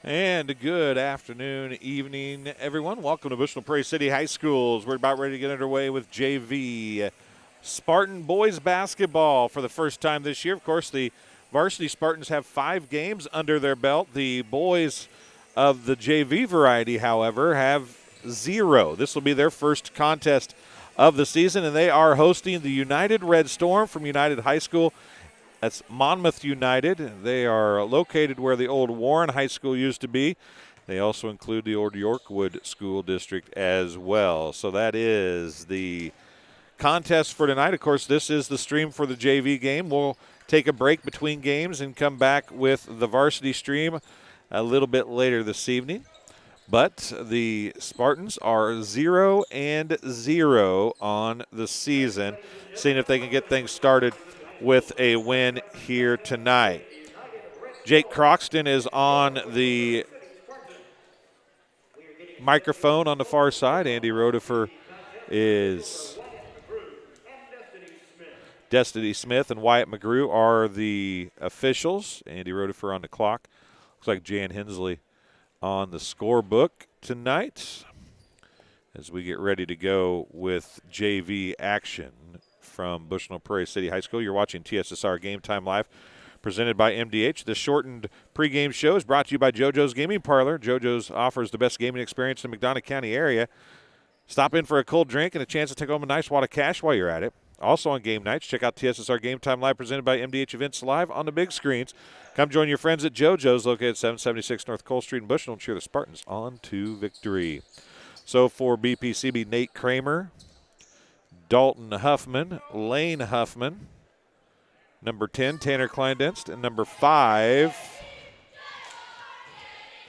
And good afternoon, evening, everyone. Welcome to Bushnell Prairie City High Schools. We're about ready to get underway with JV Spartan boys basketball for the first time this year. Of course, the varsity Spartans have 5 games under their belt. The boys of the JV variety, however, have 0. This will be their first contest of the season, and they are hosting the United Red Storm from United High School. That's Monmouth United. They are located where the old Warren High School used to be. They also include the old Yorkwood School District as well. So that is the contest for tonight. Of course, this is the stream for the JV game. We'll take a break between games and come back with the varsity stream a little bit later this evening. But the Spartans are 0-0 on the season, seeing if they can get things started with a win here tonight. Jake Croxton is on the microphone on the far side. Andy Rodefer is. Destiny Smith and Wyatt McGrew are the officials. Andy Rodefer on the clock. Looks like Jan Hensley on the scorebook tonight as we get ready to go with JV action from Bushnell Prairie City High School. You're watching TSSR Game Time Live, presented by MDH. The shortened pregame show is brought to you by JoJo's Gaming Parlor. JoJo's offers the best gaming experience in the McDonough County area. Stop in for a cold drink and a chance to take home a nice wad of cash while you're at it. Also on game nights, check out TSSR Game Time Live, presented by MDH Events Live on the big screens. Come join your friends at JoJo's, located at 776 North Cole Street in Bushnell, and cheer the Spartans on to victory. So for BPCB, Nate Kramer, Dalton Huffman, Lane Huffman, number 10, Tanner Kleindenst, and number 5,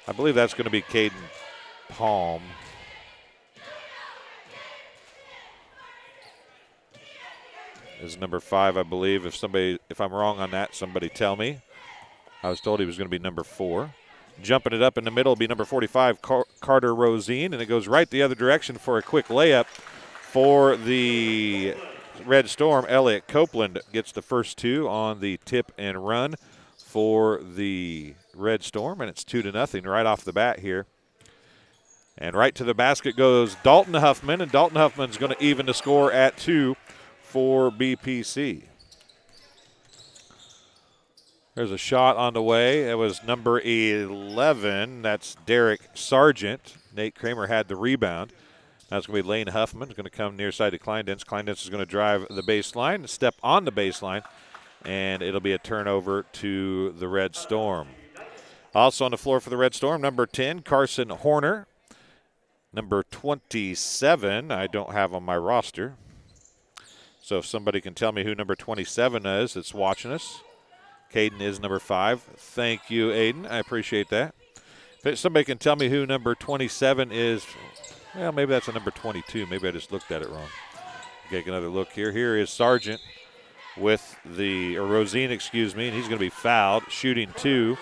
I believe that's going to be Caden Palm. Is number 5, I believe. If I'm wrong on that, somebody tell me. I was told he was going to be number 4. Jumping it up in the middle will be number 45, Carter Rosine, and it goes right the other direction for a quick layup for the Red Storm. Elliott Copeland gets the first 2 on the tip and run for the Red Storm, and it's 2-0 right off the bat here. And right to the basket goes Dalton Huffman, and Dalton Huffman's going to even the score at 2 for BPC. There's a shot on the way. It was number 11. That's Derek Sargent. Nate Kramer had the rebound. That's going to be Lane Huffman. Going to come near side to Kleindenst. Kleindenst is going to drive the baseline, step on the baseline, and it'll be a turnover to the Red Storm. Also on the floor for the Red Storm, number 10, Carson Horner. Number 27, I don't have on my roster. So if somebody can tell me who number 27 is that's watching us. Caden is number 5. Thank you, Aiden. I appreciate that. If somebody can tell me who number 27 is, well, maybe that's a number 22. Maybe I just looked at it wrong. Take another look here. Here is Sargent with Rosine, excuse me, and he's going to be fouled, shooting 2.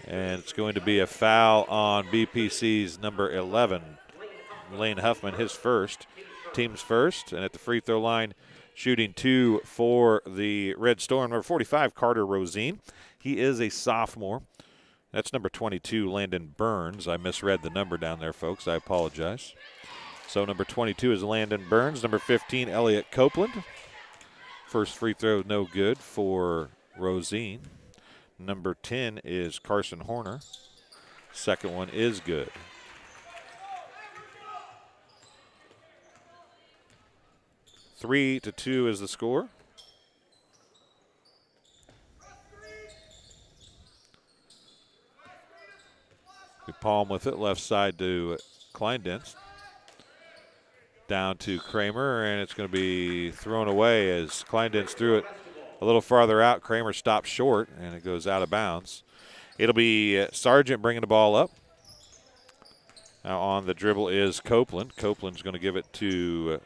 And it's going to be a foul on BPC's number 11, Lane Huffman, his first, team's first. And at the free throw line, shooting 2 for the Red Storm, number 45, Carter Rosine. He is a sophomore. That's number 22, Landon Burns. I misread the number down there, folks. I apologize. So number 22 is Landon Burns. Number 15, Elliott Copeland. First free throw, no good for Rosine. Number 10 is Carson Horner. Second one is good. 3-2 is the score. Palm with it, left side to Kleindenst. Down to Kramer, and it's going to be thrown away as Kleindenst threw it a little farther out. Kramer stops short, and it goes out of bounds. It'll be Sargent bringing the ball up. Now on the dribble is Copeland. Copeland's going to give it to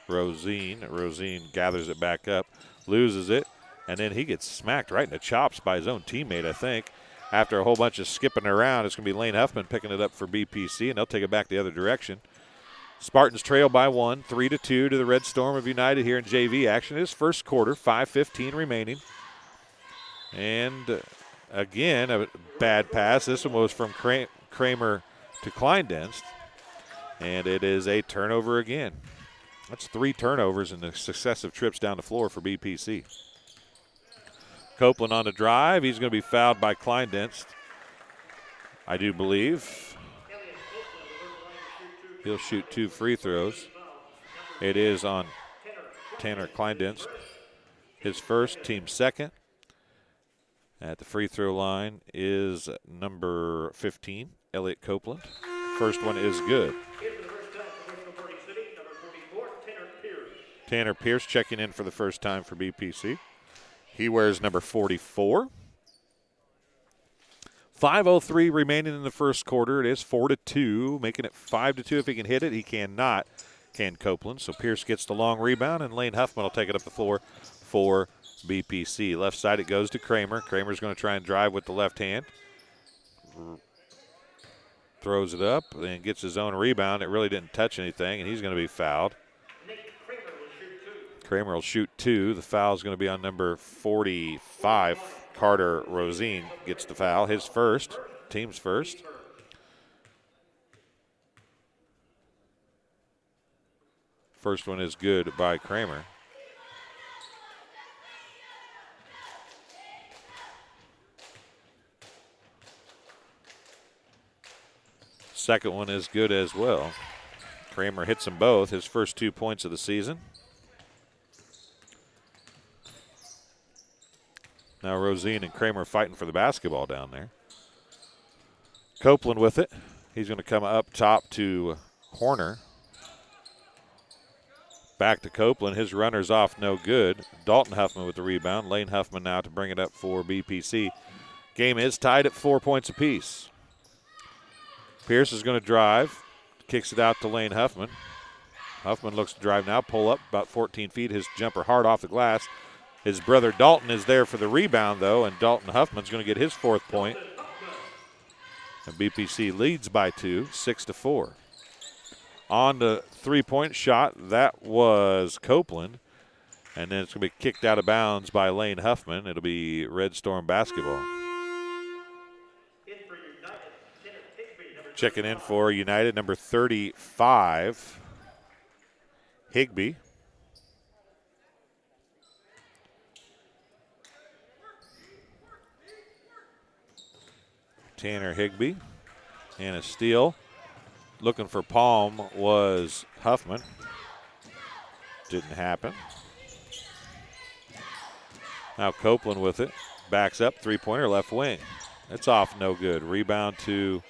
Rosine. Rosine gathers it back up, loses it, and then he gets smacked right in the chops by his own teammate, I think. After a whole bunch of skipping around, it's going to be Lane Huffman picking it up for BPC, and they'll take it back the other direction. Spartans trail by 1, 3-2 to the Red Storm of United here in JV action. It is first quarter, 5:15 remaining. And again, a bad pass. This one was from Kramer to Kleindienst, and it is a turnover again. That's 3 turnovers in the successive trips down the floor for BPC. Copeland on the drive. He's going to be fouled by Kleindienst, I do believe. He'll shoot 2 free throws. It is on Tanner Kleindienst, his first, team second. At the free throw line is number 15, Elliot Copeland. First one is good. Tanner Pierce checking in for the first time for BPC. He wears number 44. 5:03 remaining in the first quarter. It is 4-2, making it 5-2 if he can hit it. He cannot, can Copeland. So Pierce gets the long rebound, and Lane Huffman will take it up the floor for BPC. Left side it goes to Kramer. Kramer's going to try and drive with the left hand. Throws it up and gets his own rebound. It really didn't touch anything, and he's going to be fouled. Kramer will shoot 2. The foul is going to be on number 45. Carter Rosine gets the foul, his first, team's first. First one is good by Kramer. Second one is good as well. Kramer hits them both, his first 2 points of the season. Now Rosine and Kramer fighting for the basketball down there. Copeland with it. He's going to come up top to Horner. Back to Copeland. His runner's off, no good. Dalton Huffman with the rebound. Lane Huffman now to bring it up for BPC. Game is tied at 4 points apiece. Pierce is going to drive. Kicks it out to Lane Huffman. Huffman looks to drive now. Pull up about 14 feet. His jumper hard off the glass. His brother Dalton is there for the rebound, though, and Dalton Huffman's going to get his 4th point. And BPC leads by 2, 6-4. On the 3-point shot, that was Copeland. And then it's going to be kicked out of bounds by Lane Huffman. It'll be Red Storm basketball. Checking in for United, number 35, Higbee. Tanner Higbee. And a steal. Looking for Palm was Huffman. Didn't happen. Now Copeland with it. Backs up, 3-pointer, left wing. It's off, no good. Rebound to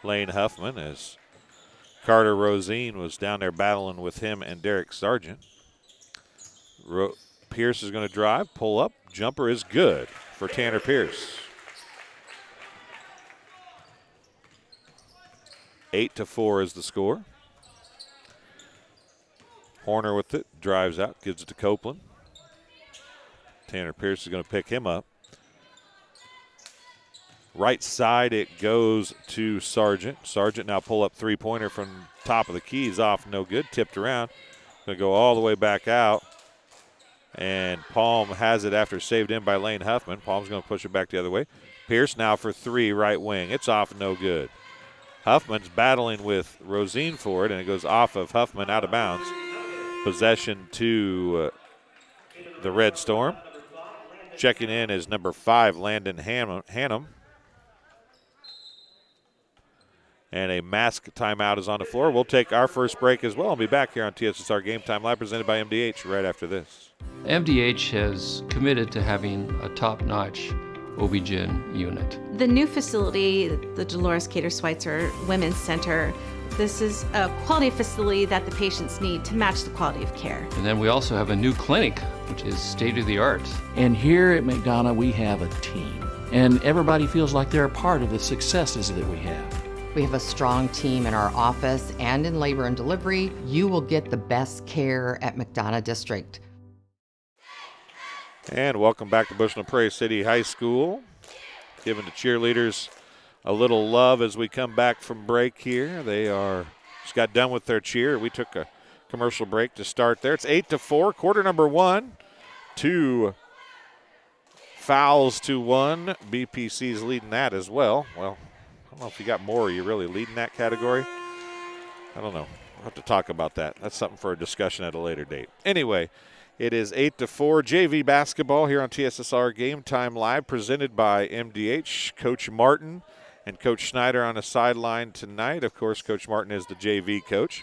Lane Huffman as Carter Rosine was down there battling with him and Derek Sargent. Pierce is going to drive, pull up. Jumper is good for Tanner Pierce. 8-4 is the score. Horner with it, drives out, gives it to Copeland. Tanner Pierce is going to pick him up. Right side it goes to Sargent. Sargent now pull up 3-pointer from top of the keys, off, no good, tipped around. Going to go all the way back out. And Palm has it after saved in by Lane Huffman. Palm's going to push it back the other way. Pierce now for 3, right wing. It's off, no good. Huffman's battling with Rosine for it, and it goes off of Huffman out of bounds. Possession to the Red Storm. Checking in is number 5, Landon Hannum. And a mask timeout is on the floor. We'll take our first break as well and be back here on TSSR Game Time Live, presented by MDH right after this. MDH has committed to having a top-notch OB-GYN unit. The new facility, the Dolores Cater Schweitzer Women's Center, this is a quality facility that the patients need to match the quality of care. And then we also have a new clinic, which is state-of-the-art. And here at McDonough, we have a team. And everybody feels like they're a part of the successes that we have. We have a strong team in our office and in labor and delivery. You will get the best care at McDonough District. And welcome back to Bushnell Prairie City High School. Giving the cheerleaders a little love as we come back from break here. They just got done with their cheer. We took a commercial break to start there. It's 8-4, quarter number 1. 2 fouls to 1. BPC's leading that as well. Well, I don't know if you got more. Are you really leading that category? I don't know. We'll have to talk about that. That's something for a discussion at a later date. Anyway, it is 8-4 JV basketball here on TSSR Game Time Live, presented by MDH. Coach Martin and Coach Schneider on the sideline tonight. Of course, Coach Martin is the JV coach.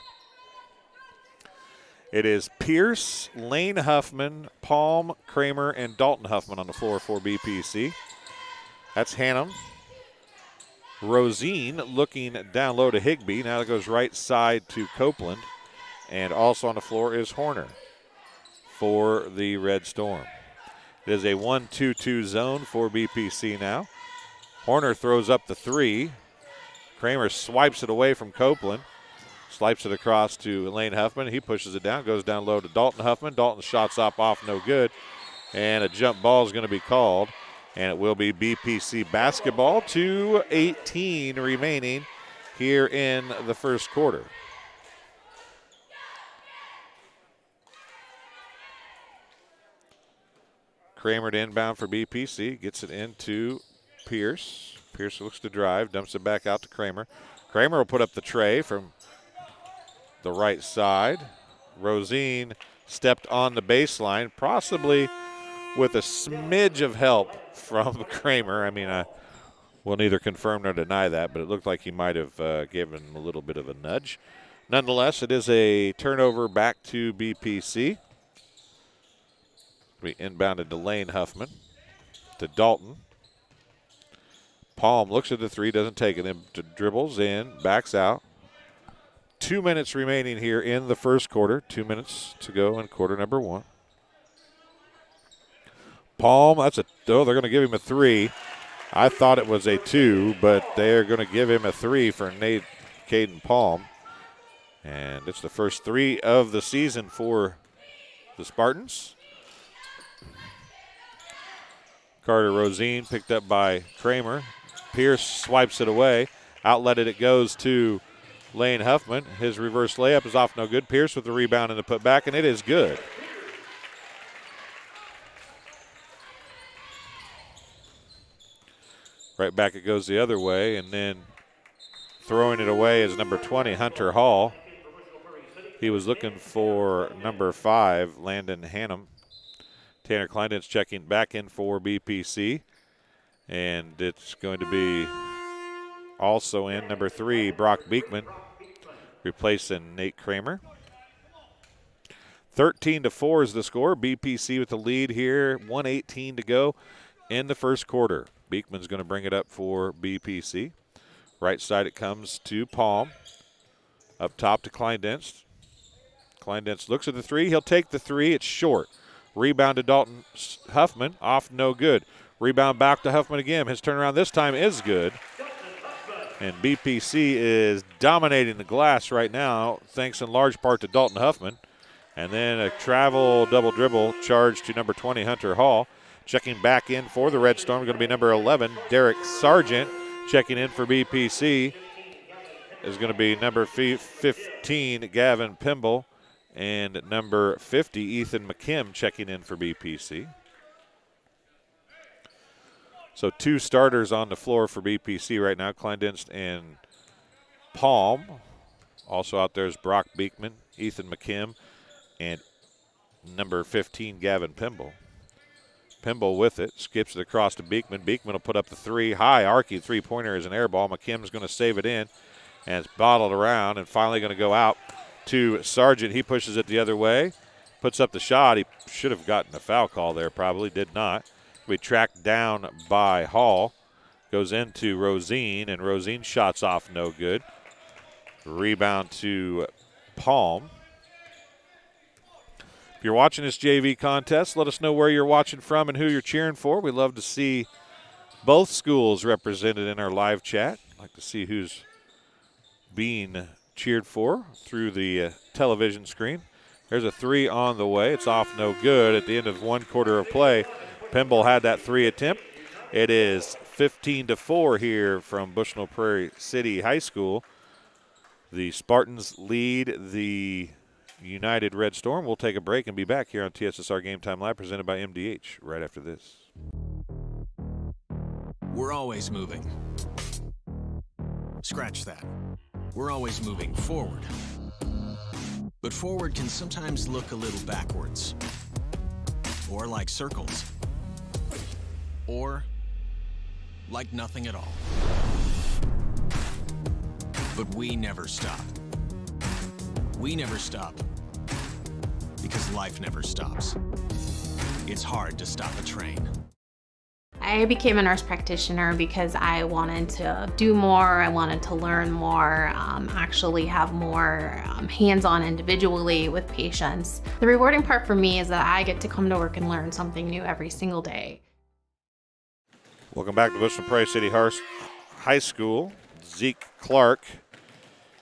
It is Pierce, Lane Huffman, Palm, Kramer, and Dalton Huffman on the floor for BPC. That's Hannum. Rosine looking down low to Higbee. Now it goes right side to Copeland. And also on the floor is Horner for the Red Storm. It is a 1-2-2 zone for BPC now. Horner throws up the 3. Kramer swipes it away from Copeland. Swipes it across to Lane Huffman. He pushes it down, goes down low to Dalton Huffman. Dalton shots off no good. And a jump ball is going to be called. And it will be BPC basketball. 2:18 remaining here in the first quarter. Kramer to inbound for BPC. Gets it into Pierce. Pierce looks to drive. Dumps it back out to Kramer. Kramer will put up the tray from the right side. Rosine stepped on the baseline, possibly with a smidge of help from Kramer. I mean, I will neither confirm nor deny that, but it looked like he might have given him a little bit of a nudge. Nonetheless, it is a turnover back to BPC. We inbounded to Lane Huffman, to Dalton. Palm looks at the 3, doesn't take it. Then dribbles in, backs out. 2 minutes remaining here in the first quarter. 2 minutes to go in quarter number 1. Palm, they're going to give him a 3. I thought it was a 2, but they're going to give him a 3 for Caden Palm. And it's the first 3 of the season for the Spartans. Carter Rosine picked up by Kramer. Pierce swipes it away. Outletted it goes to Lane Huffman. His reverse layup is off no good. Pierce with the rebound and the putback, and it is good. Right back it goes the other way, and then throwing it away is number 20, Hunter Hall. He was looking for number 5, Landon Hannum. Tanner Kleinden's checking back in for BPC, and it's going to be also in number 3, Brock Beekman, replacing Nate Kramer. 13-4 is the score. BPC with the lead here. 1:18 to go in the first quarter. Beekman's going to bring it up for BPC. Right side it comes to Palm. Up top to Kleindenst. Kleindenst looks at the 3. He'll take the 3. It's short. Rebound to Dalton Huffman. Off no good. Rebound back to Huffman again. His turnaround this time is good. And BPC is dominating the glass right now, thanks in large part to Dalton Huffman. And then a travel double dribble charge to number 20, Hunter Hall. Checking back in for the Red Storm, going to be number 11, Derek Sargent. Checking in for BPC is going to be number 15, Gavin Pimble. And number 50, Ethan McKim, checking in for BPC. So 2 starters on the floor for BPC right now, Kleindenst and Palm. Also out there is Brock Beekman, Ethan McKim, and number 15, Gavin Pimble. Pimble with it, skips it across to Beekman. Beekman will put up the 3. High, arcing three-pointer is an air ball. McKim's going to save it in, and it's bottled around and finally going to go out to Sargent. He pushes it the other way, puts up the shot. He should have gotten a foul call there, probably did not. We tracked down by Hall. Goes into Rosine, and Rosine shots off no good. Rebound to Palm. If you're watching this JV contest, let us know where you're watching from and who you're cheering for. We love to see both schools represented in our live chat. I'd like to see who's being cheered for through the television screen. There's a 3 on the way. It's off no good at the end of 1 quarter of play. Pimble had that 3 attempt. It is 15-4 here from Bushnell Prairie City High School. The Spartans lead the United Red Storm. We'll take a break and be back here on TSSR Game Time Live, presented by MDH right after this. We're always moving. Scratch that. We're always moving forward. But forward can sometimes look a little backwards. Or like circles. Or like nothing at all. But we never stop. We never stop. Because life never stops. It's hard to stop a train. I became a nurse practitioner because I wanted to do more, I wanted to learn more, actually have more hands-on individually with patients. The rewarding part for me is that I get to come to work and learn something new every single day. Welcome back to Bushman Prairie City High School. Zeke Clark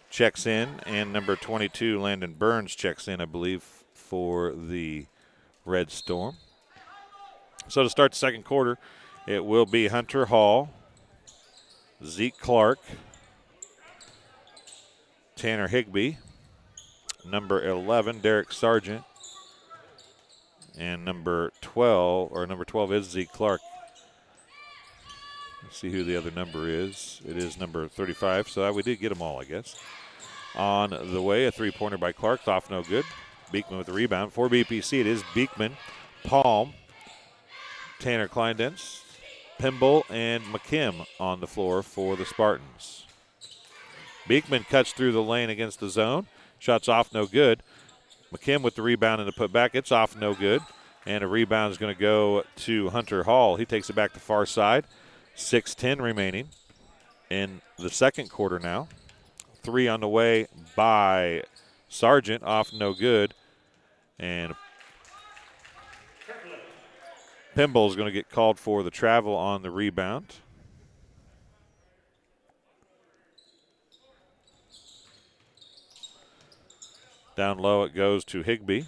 checks in, and number 22, Landon Burns, checks in, I believe, for the Red Storm. So to start the second quarter, it will be Hunter Hall, Zeke Clark, Tanner Higbee, number 11, Derek Sargent, and number 12 is Zeke Clark. Let's see who the other number is. It is number 35, so we did get them all, I guess. On the way, a three-pointer by Clark, off no good. Beekman with the rebound. For BPC, it is Beekman, Palm, Tanner Kleindens, Pimble, and McKim on the floor for the Spartans. Beekman cuts through the lane against the zone. Shots off no good. McKim with the rebound and the putback. It's off no good. And a rebound is going to go to Hunter Hall. He takes it back to far side. 6:10 remaining in the second quarter now. Three on the way by Sargent, off no good. And Pimble is going to get called for the travel on the rebound. Down low it goes to Higbee.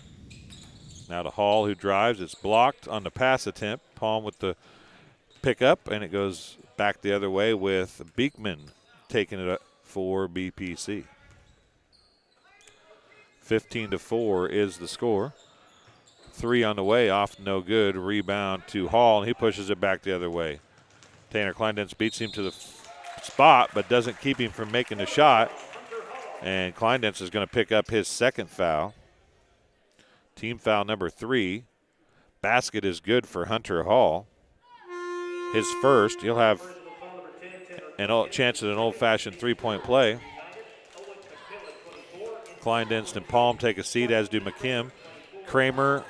Now to Hall, who drives. It's blocked on the pass attempt. Palm with the pickup, and it goes back the other way with Beekman taking it up for BPC. 15-4 is the score. Three on the way, off no good. Rebound to Hall, and he pushes it back the other way. Tanner Kleindens beats him to the spot, but doesn't keep him from making the shot. And Kleindens is going to pick up his second foul. Team foul number 3. Basket is good for Hunter Hall. His first. He'll have a chance at an old-fashioned three-point play. Kleindens and Palm take a seat, as do McKim. Kramer,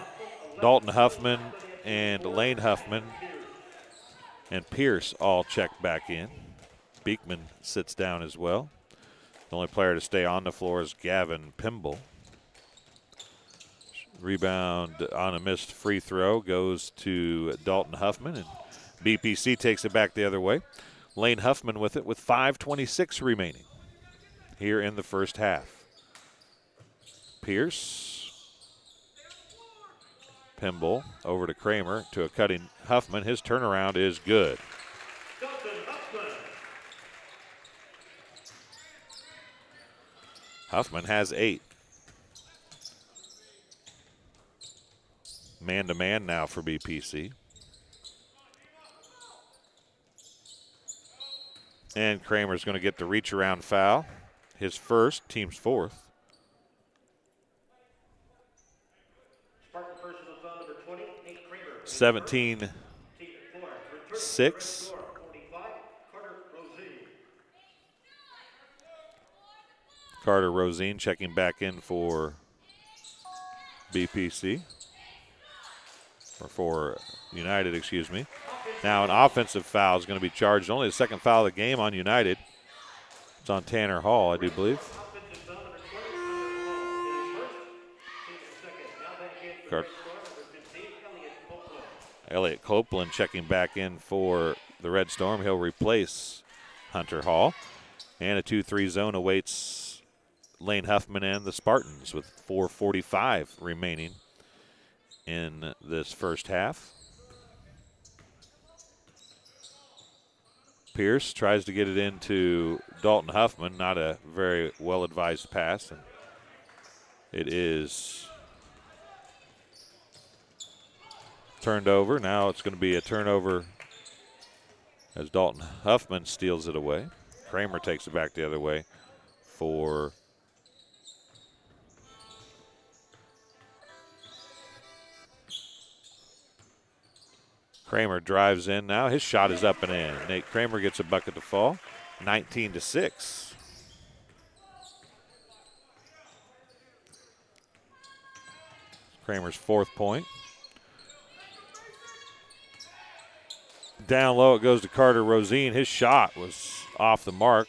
Dalton Huffman, and Lane Huffman and Pierce all check back in. Beekman sits down as well. The only player to stay on the floor is Gavin Pimble. Rebound on a missed free throw goes to Dalton Huffman, and BPC takes it back the other way. Lane Huffman with it with 5:26 remaining here in the first half. Pierce. Pimble over to Kramer to a cutting Huffman. His turnaround is good. Huffman has 8. Man-to-man now for BPC. And Kramer's going to get the reach-around foul. His first, team's fourth. Spartan personal foul number 20, Nate Kramer. 17-6. Carter Rosine checking back in for BPC. Or for United, excuse me. Now an offensive foul is going to be charged. Only the second foul of the game on United. It's on Tanner Hall, I do believe. Elliot Copeland checking back in for the Red Storm. He'll replace Hunter Hall. And a 2-3 zone awaits Lane Huffman and the Spartans with 4:45 remaining in this first half. Pierce tries to get it into Dalton Huffman. Not a very well-advised pass. And it is turned over. Now it's going to be a turnover as Dalton Huffman steals it away. Kramer takes it back the other way for Kramer drives in now. His shot is up and in. Nate Kramer gets a bucket to fall, 19-6. Kramer's 4th point. Down low it goes to Carter Rosine. His shot was off the mark.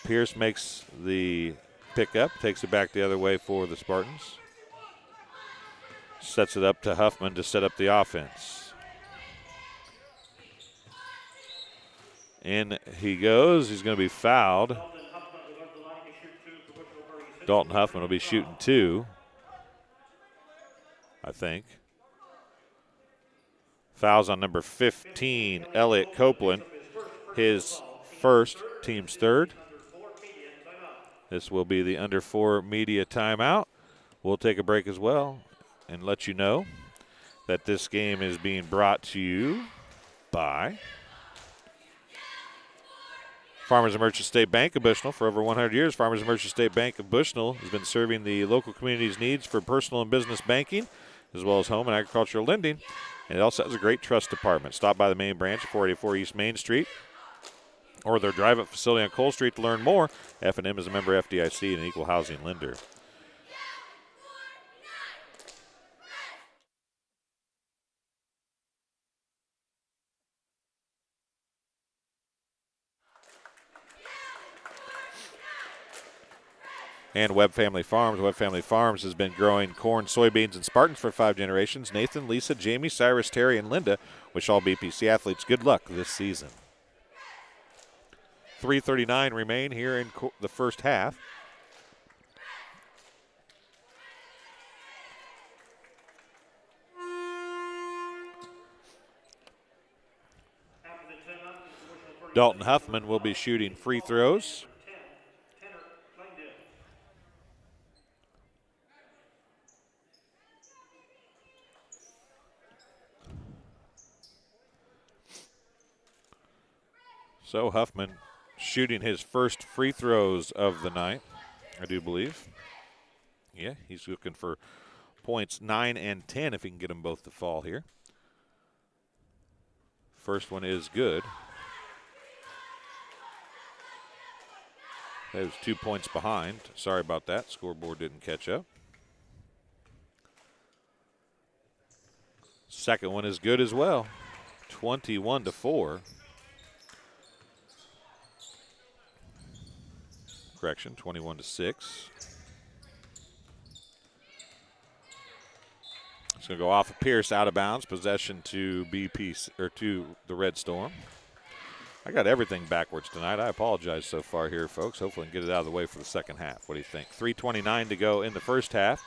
Pierce makes the pickup, takes it back the other way for the Spartans. Sets it up to Huffman to set up the offense. In he goes. He's going to be fouled. Dalton Huffman will be shooting 2, I think. Fouls on number 15, Elliot Copeland. His first, team's 3rd. This will be the under 4 media timeout. We'll take a break as well and let you know that this game is being brought to you by Farmers and Merchant State Bank of Bushnell. For over 100 years, Farmers and Merchant State Bank of Bushnell has been serving the local community's needs for personal and business banking, as well as home and agricultural lending. And it also has a great trust department. Stop by the main branch at 484 East Main Street or their drive-up facility on Cole Street to learn more. F&M is a member FDIC and an equal housing lender. And Webb Family Farms. Webb Family Farms has been growing corn, soybeans, and Spartans for 5 generations. Nathan, Lisa, Jamie, Cyrus, Terry, and Linda wish all BPC athletes good luck this season. 3:39 remain here in the first half. Dalton Huffman will be shooting free throws. So Huffman shooting his first free throws of the night, I do believe. Yeah, he's looking for points 9 and 10 if he can get them both to fall here. First one is good. That was 2 points behind. Sorry about that. Scoreboard didn't catch up. Second one is good as well. 21-4. Correction, 21-6. It's going to go off of Pierce, out of bounds. Possession to BP or to the Red Storm. I got everything backwards tonight. I apologize so far here, folks. Hopefully, I can get it out of the way for the second half. What do you think? 3:29 to go in the first half.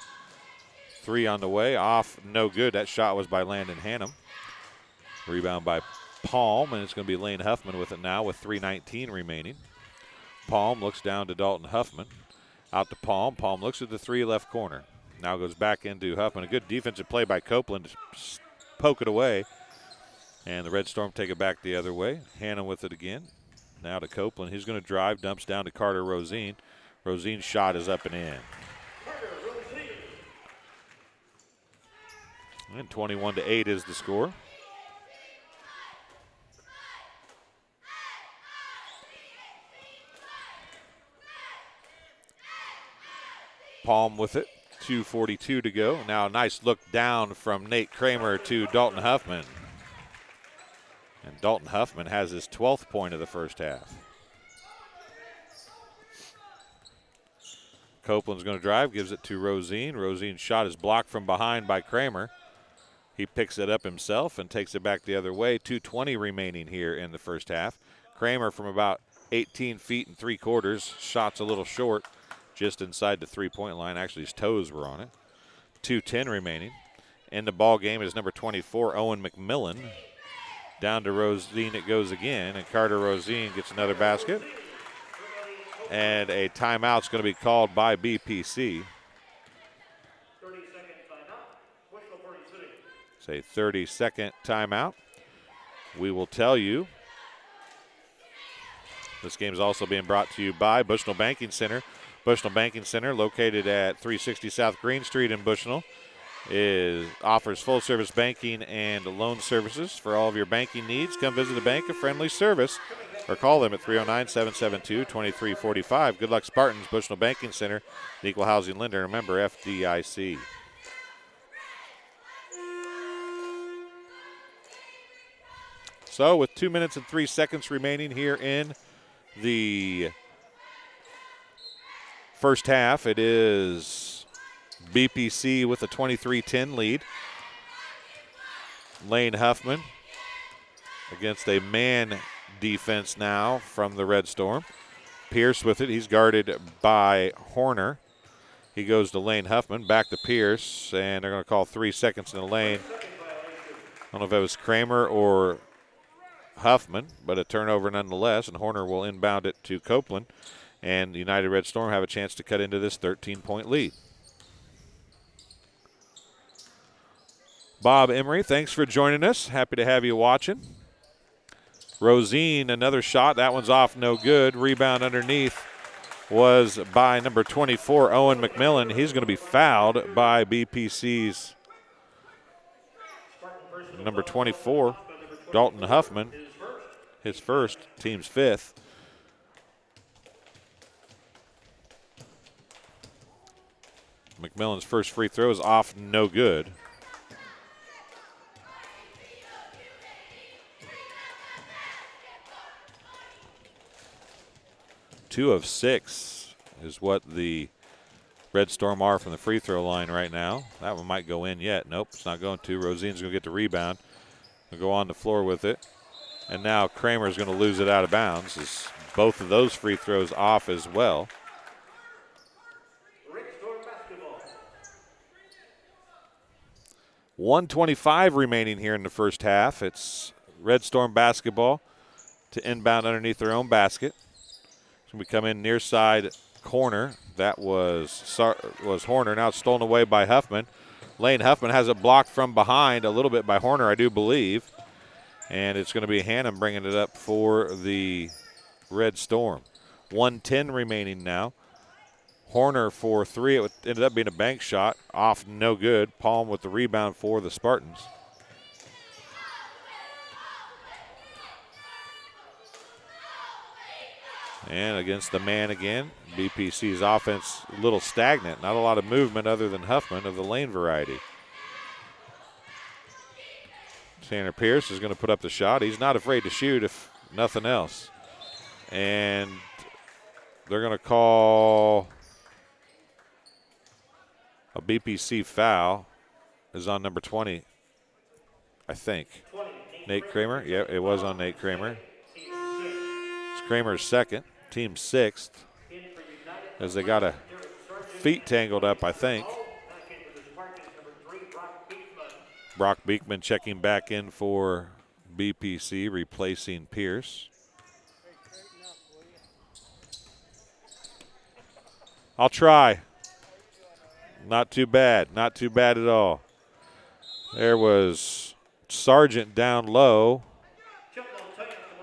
3 on the way. Off, no good. That shot was by Landon Hannum. Rebound by Palm, and it's going to be Lane Huffman with it now with 3:19 remaining. Palm looks down to Dalton Huffman. Out to Palm. Palm looks at the 3 left corner. Now goes back into Huffman. A good defensive play by Copeland to poke it away. And the Red Storm take it back the other way. Hannah with it again. Now to Copeland. He's going to drive. Dumps down to Carter Rosine. Rosine's shot is up and in. And 21-8 is the score. Palm with it. 2:42 to go. Now a nice look down from Nate Kramer to Dalton Huffman. And Dalton Huffman has his 12th point of the first half. Copeland's going to drive, gives it to Rosine. Rosine's shot is blocked from behind by Kramer. He picks it up himself and takes it back the other way. 2:20 remaining here in the first half. Kramer from about 18 feet and 3/4. Shot's a little short, just inside the three-point line. Actually, his toes were on it. 2:10 remaining. In the ball game is number 24, Owen McMillan. Down to Rosine it goes again, and Carter Rosine gets another basket. And a timeout's going to be called by BPC. 30-second timeout. Bushnell Party City. It's a 30-second timeout. We will tell you This game is also being brought to you by Bushnell Banking Center. Bushnell Banking Center, located at 360 South Green Street in Bushnell, offers full-service banking and loan services for all of your banking needs. Come visit a bank of friendly service or call them at 309-772-2345. Good luck, Spartans. Bushnell Banking Center, the Equal Housing Lender. Remember, FDIC. So with 2 minutes and 3 seconds remaining here in the first half, it is BPC with a 23-10 lead. Lane Huffman against a man defense now from the Red Storm. Pierce with it. He's guarded by Horner. He goes to Lane Huffman, back to Pierce, and they're going to call 3 seconds in the lane. I don't know if it was Kramer or Huffman, but a turnover nonetheless, and Horner will inbound it to Copeland, and the United Red Storm have a chance to cut into this 13-point lead. Bob Emery, thanks for joining us. Happy to have you watching. Rosine, another shot. That one's off, no good. Rebound underneath was by number 24, Owen McMillan. He's going to be fouled by BPC's number 24, Dalton Huffman. His first, team's fifth. McMillan's first free throw is off, no good. Two of 6 is what the Red Storm are from the free throw line right now. That one might go in yet. Nope, it's not going to. Rosine's going to get the rebound. He'll go on the floor with it. And now Kramer's going to lose it out of bounds. As both of those free throws off as well. Red Storm basketball. 1:25 remaining here in the first half. It's Red Storm basketball to inbound underneath their own basket. So we come in near side corner. That was Horner. Now it's stolen away by Huffman. Lane Huffman has it blocked from behind a little bit by Horner, I do believe. And it's going to be Hannum bringing it up for the Red Storm. 1:10 remaining now. Horner for 3. It ended up being a bank shot. Off, no good. Palm with the rebound for the Spartans. And against the man again, BPC's offense a little stagnant. Not a lot of movement other than Huffman of the lane variety. Tanner Pierce is going to put up the shot. He's not afraid to shoot if nothing else. And they're going to call a BPC foul. Is on number 20, I think. Nate Kramer. Yeah, it was on Nate Kramer. It's Kramer's second, team sixth, as they got a feet tangled up, I think. Brock Beekman checking back in for BPC, replacing Pierce. I'll try. Not too bad. Not too bad at all. There was Sargent down low.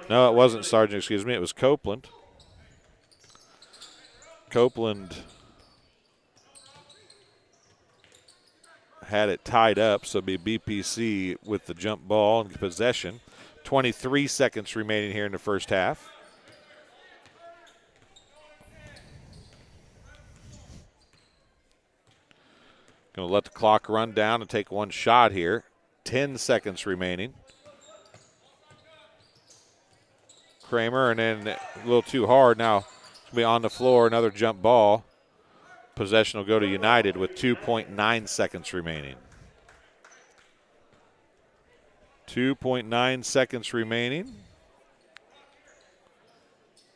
No, it wasn't Sargent, excuse me. It was Copeland. Copeland had it tied up, so it'll be BPC with the jump ball and possession. 23 seconds remaining here in the first half. Going to let the clock run down and take one shot here. 10 seconds remaining. Kramer, and then a little too hard. Now it's going to be on the floor, another jump ball. Possession will go to United with 2.9 seconds remaining. 2.9 seconds remaining.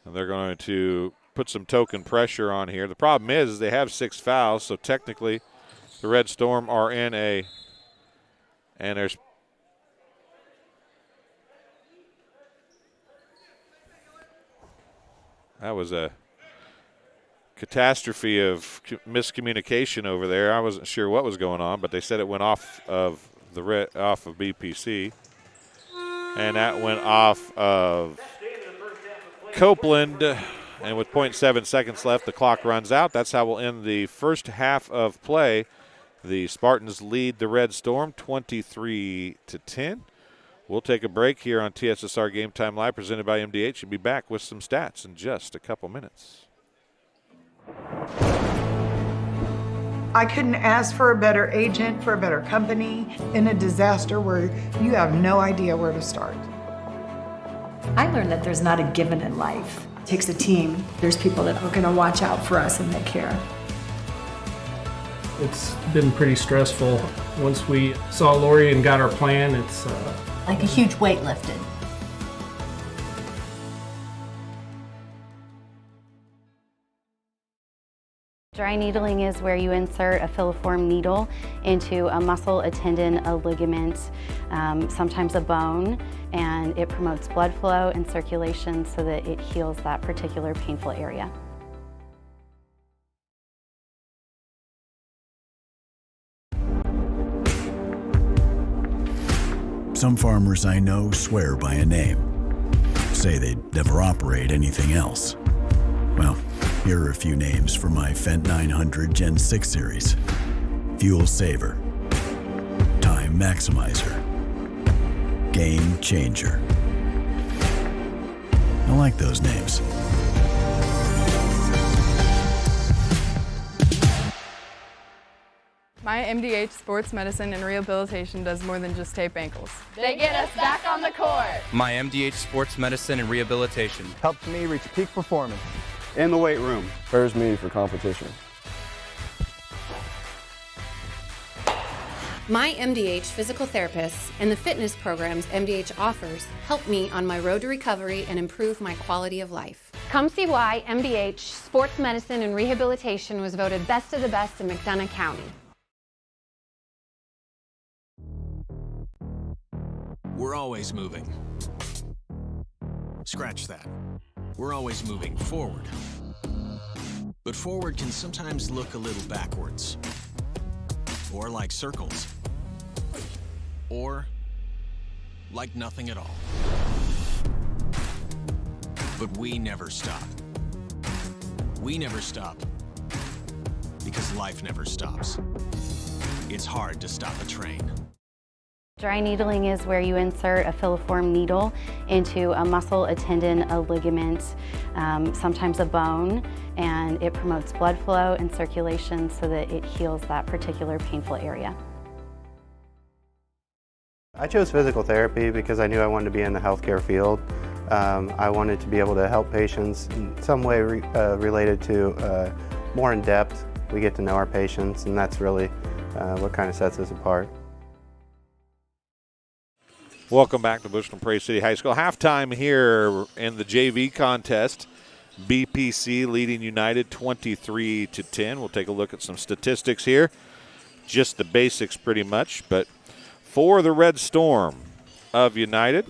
And they're going to put some token pressure on here. The problem is they have 6 fouls, so technically the Red Storm are in a, and there's that was a catastrophe of miscommunication over there. I wasn't sure what was going on, but they said it went off of BPC, and that went off of Copeland. And with 0.7 seconds left, the clock runs out. That's how we'll end the first half of play. The Spartans lead the Red Storm 23-10. We'll take a break here on TSSR Game Time Live, presented by MDH, and be back with some stats in just a couple minutes. I couldn't ask for a better agent, for a better company in a disaster where you have no idea where to start. I learned that there's not a given in life. It takes a team. There's people that are going to watch out for us and they care. It's been pretty stressful. Once we saw Lori and got our plan, it's like a huge weight lifted. Dry needling is where you insert a filiform needle into a muscle, a tendon, a ligament, sometimes a bone, and it promotes blood flow and circulation so that it heals that particular painful area. Some farmers I know swear by a name, say they'd never operate anything else. Well, here are a few names for my Fendt 900 Gen 6 series. Fuel Saver, Time Maximizer, Game Changer. I like those names. My MDH Sports Medicine and Rehabilitation does more than just tape ankles. They get us back on the court. My MDH Sports Medicine and Rehabilitation helps me reach peak performance in the weight room. Prepares me for competition. My MDH physical therapists and the fitness programs MDH offers help me on my road to recovery and improve my quality of life. Come see why MDH Sports Medicine and Rehabilitation was voted best of the best in McDonough County. We're always moving. Scratch that. We're always moving forward. But forward can sometimes look a little backwards. Or like circles. Or like nothing at all. But we never stop. We never stop because life never stops. It's hard to stop a train. Dry needling is where you insert a filiform needle into a muscle, a tendon, a ligament, sometimes a bone, and it promotes blood flow and circulation so that it heals that particular painful area. I chose physical therapy because I knew I wanted to be in the healthcare field. I wanted to be able to help patients in some way related to more in depth. We get to know our patients, and that's really what kind of sets us apart. Welcome back to Bushland Prairie City High School. Halftime here in the JV contest. BPC leading United 23-10. We'll take a look at some statistics here. Just the basics pretty much. But for the Red Storm of United,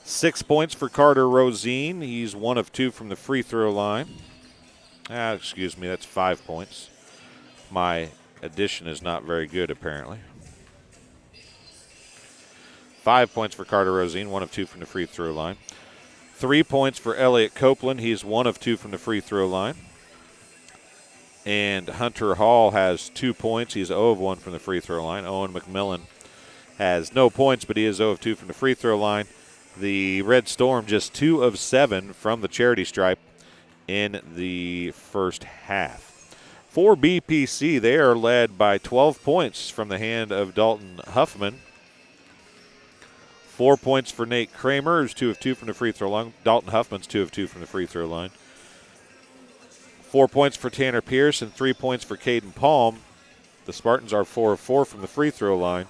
6 points for Carter Rosine. He's 1 of 2 from the free throw line. Excuse me, that's 5 points. My addition is not very good apparently. 5 points for Carter Rosine, 1 of 2 from the free throw line. 3 points for Elliott Copeland. He's 1 of 2 from the free throw line. And Hunter Hall has 2 points. He's 0 of 1 from the free throw line. Owen McMillan has no points, but he is 0 of 2 from the free throw line. The Red Storm just 2 of 7 from the charity stripe in the first half. For BPC, they are led by 12 points from the hand of Dalton Huffman. 4 points for Nate Kramer, who's 2 of 2 from the free throw line. Dalton Huffman's 2 of 2 from the free throw line. 4 points for Tanner Pierce and 3 points for Caden Palm. The Spartans are 4 of 4 from the free throw line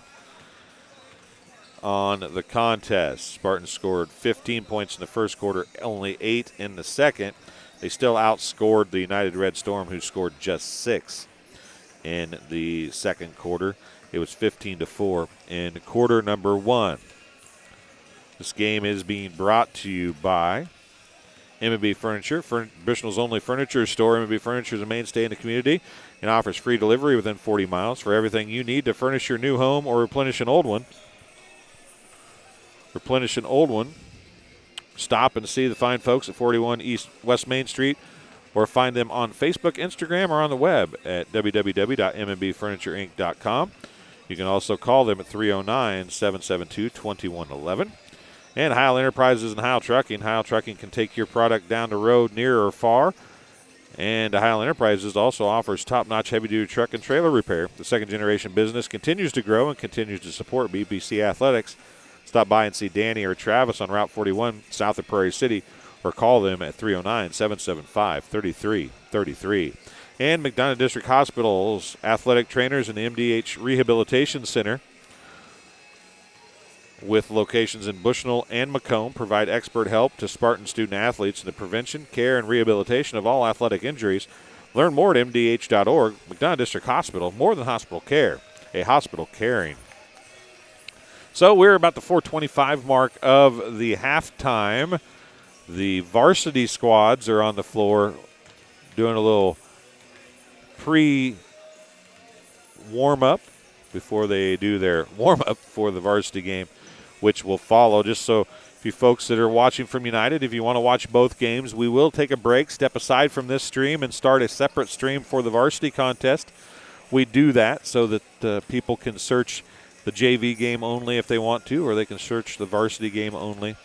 on the contest. Spartans scored 15 points in the first quarter, only 8 in the second. They still outscored the United Red Storm, who scored just 6 in the second quarter. It was 15-4 in quarter number 1. This game is being brought to you by M&B Furniture, Bushnell's only furniture store. M&B Furniture is a mainstay in the community and offers free delivery within 40 miles for everything you need to furnish your new home or replenish an old one. replenish an old one, stop and see the fine folks at 41 East West Main Street, or find them on Facebook, Instagram, or on the web at www.mmbfurnitureinc.com. You can also call them at 309-772-2111. And Heil Enterprises and Heil Trucking. Heil Trucking can take your product down the road near or far. And Heil Enterprises also offers top-notch heavy-duty truck and trailer repair. The second-generation business continues to grow and continues to support BPC Athletics. Stop by and see Danny or Travis on Route 41 south of Prairie City, or call them at 309-775-3333. And McDonough District Hospital's athletic trainers and the MDH Rehabilitation Center, with locations in Bushnell and Macomb, provide expert help to Spartan student athletes in the prevention, care, and rehabilitation of all athletic injuries. Learn more at mdh.org. McDonough District Hospital, more than hospital care, a hospital caring. So we're about the 4:25 mark of the halftime. The varsity squads are on the floor doing a little pre-warm-up before they do their warm-up for the varsity game, which will follow. Just so if you folks that are watching from United, if you want to watch both games, we will take a break, step aside from this stream, and start a separate stream for the varsity contest. We do that so that people can search the JV game only if they want to, or they can search the varsity game only.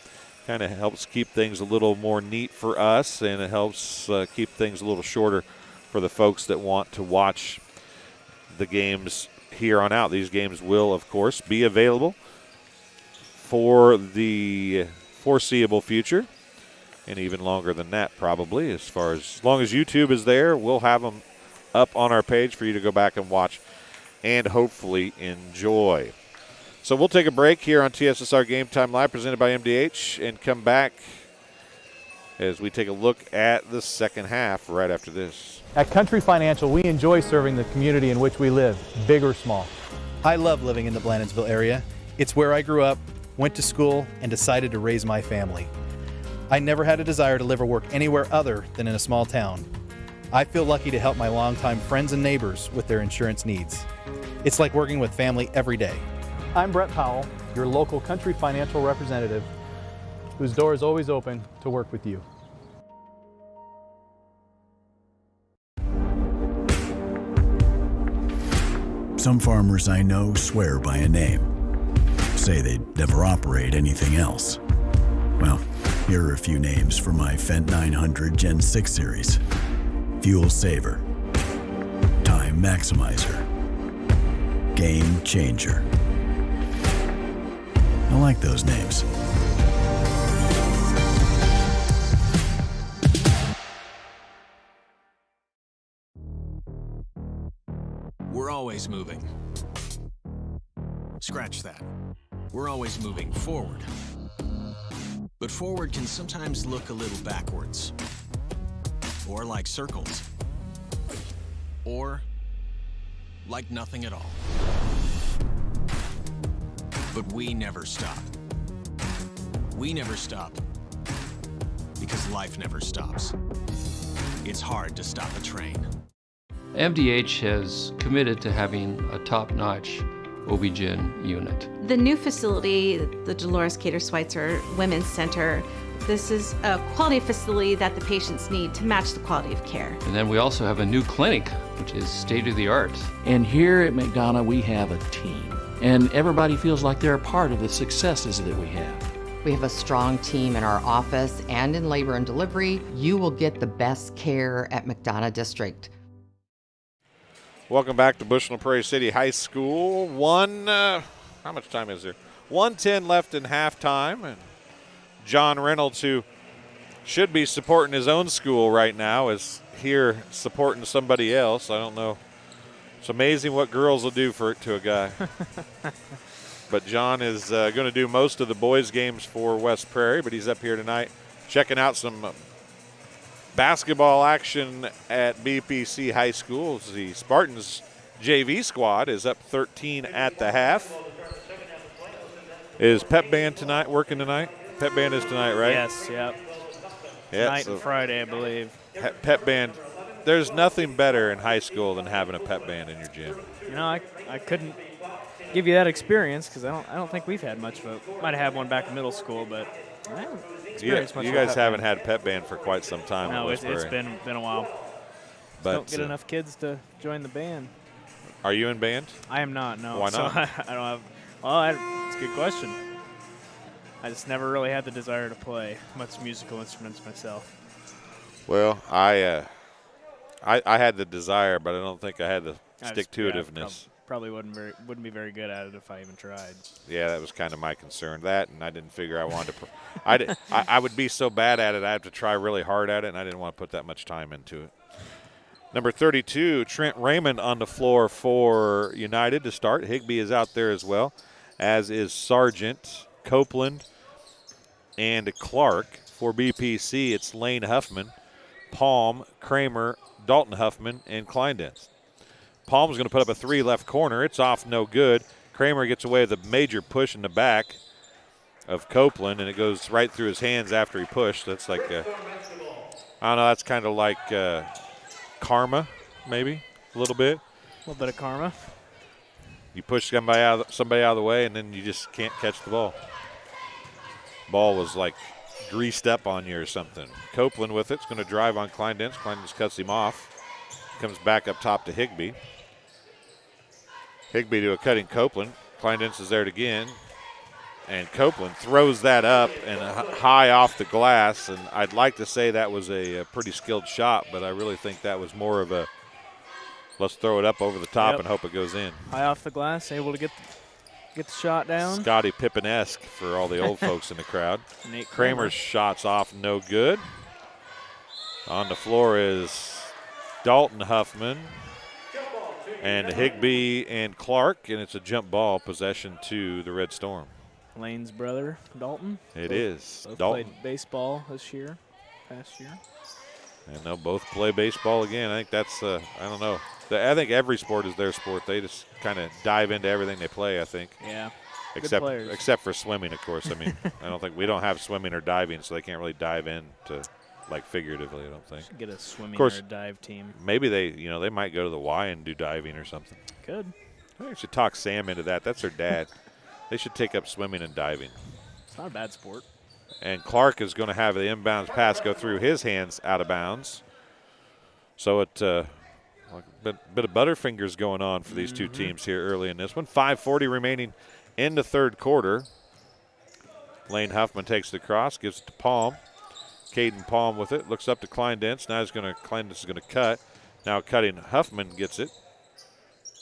Kind of helps keep things a little more neat for us, and it helps keep things a little shorter for the folks that want to watch the games here on out. These games will, of course, be available for the foreseeable future, and even longer than that probably. As long as YouTube is there, we'll have them up on our page for you to go back and watch and hopefully enjoy. So we'll take a break here on TSSR Game Time Live, presented by MDH, and come back as we take a look at the second half right after this. At Country Financial, we enjoy serving the community in which we live, big or small. I love living in the Blandonsville area. It's where I grew up, went to school, and decided to raise my family. I never had a desire to live or work anywhere other than in a small town. I feel lucky to help my longtime friends and neighbors with their insurance needs. It's like working with family every day. I'm Brett Powell, your local Country Financial representative, whose door is always open to work with you. Some farmers I know swear by a name. Say they'd never operate anything else. Well, here are a few names for my Fendt 900 Gen 6 series. Fuel Saver, Time Maximizer, Game Changer. I like those names. We're always moving. Scratch that. We're always moving forward. But forward can sometimes look a little backwards. Or like circles. Or like nothing at all. But we never stop. We never stop because life never stops. It's hard to stop a train. MDH has committed to having a top-notch OB-GYN unit. The new facility, the Dolores Cater Schweitzer Women's Center, this is a quality facility that the patients need to match the quality of care. And then we also have a new clinic, which is state-of-the-art. And here at McDonough, we have a team. And everybody feels like they're a part of the successes that we have. We have a strong team in our office and in labor and delivery. You will get the best care at McDonough District. Welcome back to Bushnell Prairie City High School. How much time is there? 1:10 left in halftime. And John Reynolds, who should be supporting his own school right now, is here supporting somebody else. I don't know. It's amazing what girls will do to a guy. But John is going to do most of the boys' games for West Prairie, but he's up here tonight checking out some basketball action at BPC High School. The Spartans JV squad is up 13 at the half. Is Pep Band working tonight? Pep Band is tonight, right? Yes, yep. Yeah, Tonight and Friday, I believe. Pep Band. There's nothing better in high school than having a pep band in your gym. You know, I couldn't give you that experience, because I don't think we've had much of it. Might have had one back in middle school, but I haven't experienced much. You of a guys pep haven't band. had pep band for quite some time. No, in it's Westbury. been a while. But Don't get enough kids to join the band. Are you in band? I am not. No. Why So not? I don't have. Well, it's a good question. I just never really had the desire to play much musical instruments myself. Well, I had the desire, but I don't think I had the stick-to-itiveness. Probably wouldn't be very good at it if I even tried. Yeah, that was kind of my concern. That, and I didn't figure I wanted to. I would be so bad at it, I have to try really hard at it, and I didn't want to put that much time into it. Number 32, Trent Raymond on the floor for United to start. Higbee is out there as well, as is Sargent, Copeland, and Clark. For BPC, it's Lane Huffman, Palm, Kramer, Dalton Huffman, and Kleindenz. Palm's going to put up a 3 left corner. It's off, no good. Kramer gets away with a major push in the back of Copeland, and it goes right through his hands after he pushed. That's like, I don't know, that's kind of like karma, maybe, a little bit. A little bit of karma. You push somebody out of the way, and then you just can't catch the ball. Ball was like greased up on you or something. Copeland with it's going to drive on Kleindenz. Kleindenz cuts him off. Comes back up top to Higbee. Higbee to a cutting Copeland. Kleindenz is there again. And Copeland throws that up and high off the glass. And I'd like to say that was a pretty skilled shot, but I really think that was more of a let's throw it up over the top and hope it goes in. High off the glass, able to get the shot down. Scottie Pippen-esque for all the old folks in the crowd. Nate Kramer's shot's off, no good. On the floor is Dalton Huffman and Higbee and Clark, and it's a jump ball possession to the Red Storm. Lane's brother, Dalton. It is. Both Dalton played baseball past year. And they'll both play baseball again. I think that's, I don't know. I think every sport is their sport. They just kind of dive into everything they play, I think. Yeah. Except for swimming, of course. I mean, we don't have swimming or diving, so they can't really dive into, like, figuratively, I don't think. Should get a swimming of course, or a dive team. Maybe they might go to the Y and do diving or something. Could. I should talk Sam into that. That's their dad. They should take up swimming and diving. It's not a bad sport. And Clark is going to have the inbounds pass go through his hands out of bounds. So it a bit of butterfingers going on for these two teams here early in this one. 5:40 remaining in the third quarter. Lane Huffman takes the cross, gives it to Palm. Caden Palm with it, looks up to Kleindenz. Now Kleindenz is going to cut. Now cutting Huffman gets it.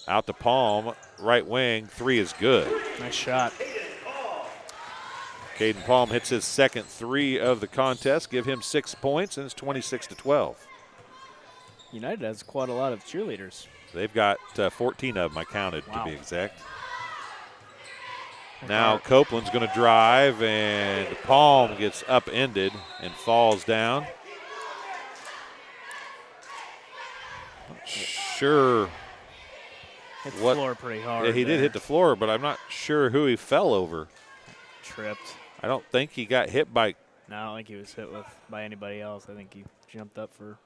Out to Palm, right wing, 3 is good. Nice shot. Caden Palm hits his second 3 of the contest, give him 6 points, and it's 26-12. United has quite a lot of cheerleaders. They've got 14 of them, I counted, to be exact. Now Copeland's going to drive, and Palm gets upended and falls down. Not sure. Hit the floor pretty hard. Yeah, he did hit the floor, but I'm not sure who he fell over. Tripped. I don't think he got hit by. No, I don't think he was hit by anybody else. I think he jumped up for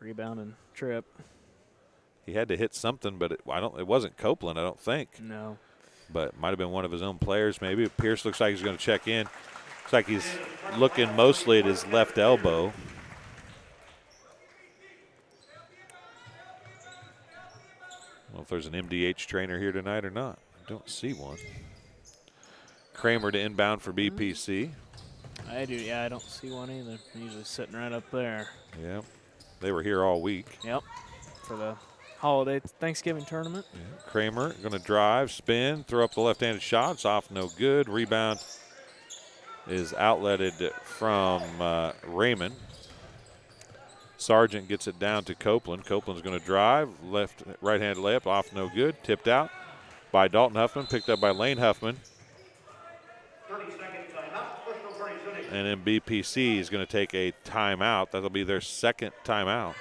rebound and trip. He had to hit something, but it wasn't Copeland, I don't think. No. But it might have been one of his own players maybe. Pierce looks like he's going to check in. Looks like he's looking mostly at his left elbow. I don't know if there's an MDH trainer here tonight or not. I don't see one. Kramer to inbound for BPC. I do, yeah, I don't see one either. Usually sitting right up there. Yeah, they were here all week. Yep, for the holiday Thanksgiving tournament. Yeah. Kramer going to drive, spin, throw up the left-handed shot. It's off, no good. Rebound is outletted from Raymond. Sargent gets it down to Copeland. Copeland's going to drive, right-handed layup, off, no good. Tipped out by Dalton Huffman, picked up by Lane Huffman. 30-second timeout. Push no 30 seconds. And then BPC is going to take a timeout. That'll be their second timeout.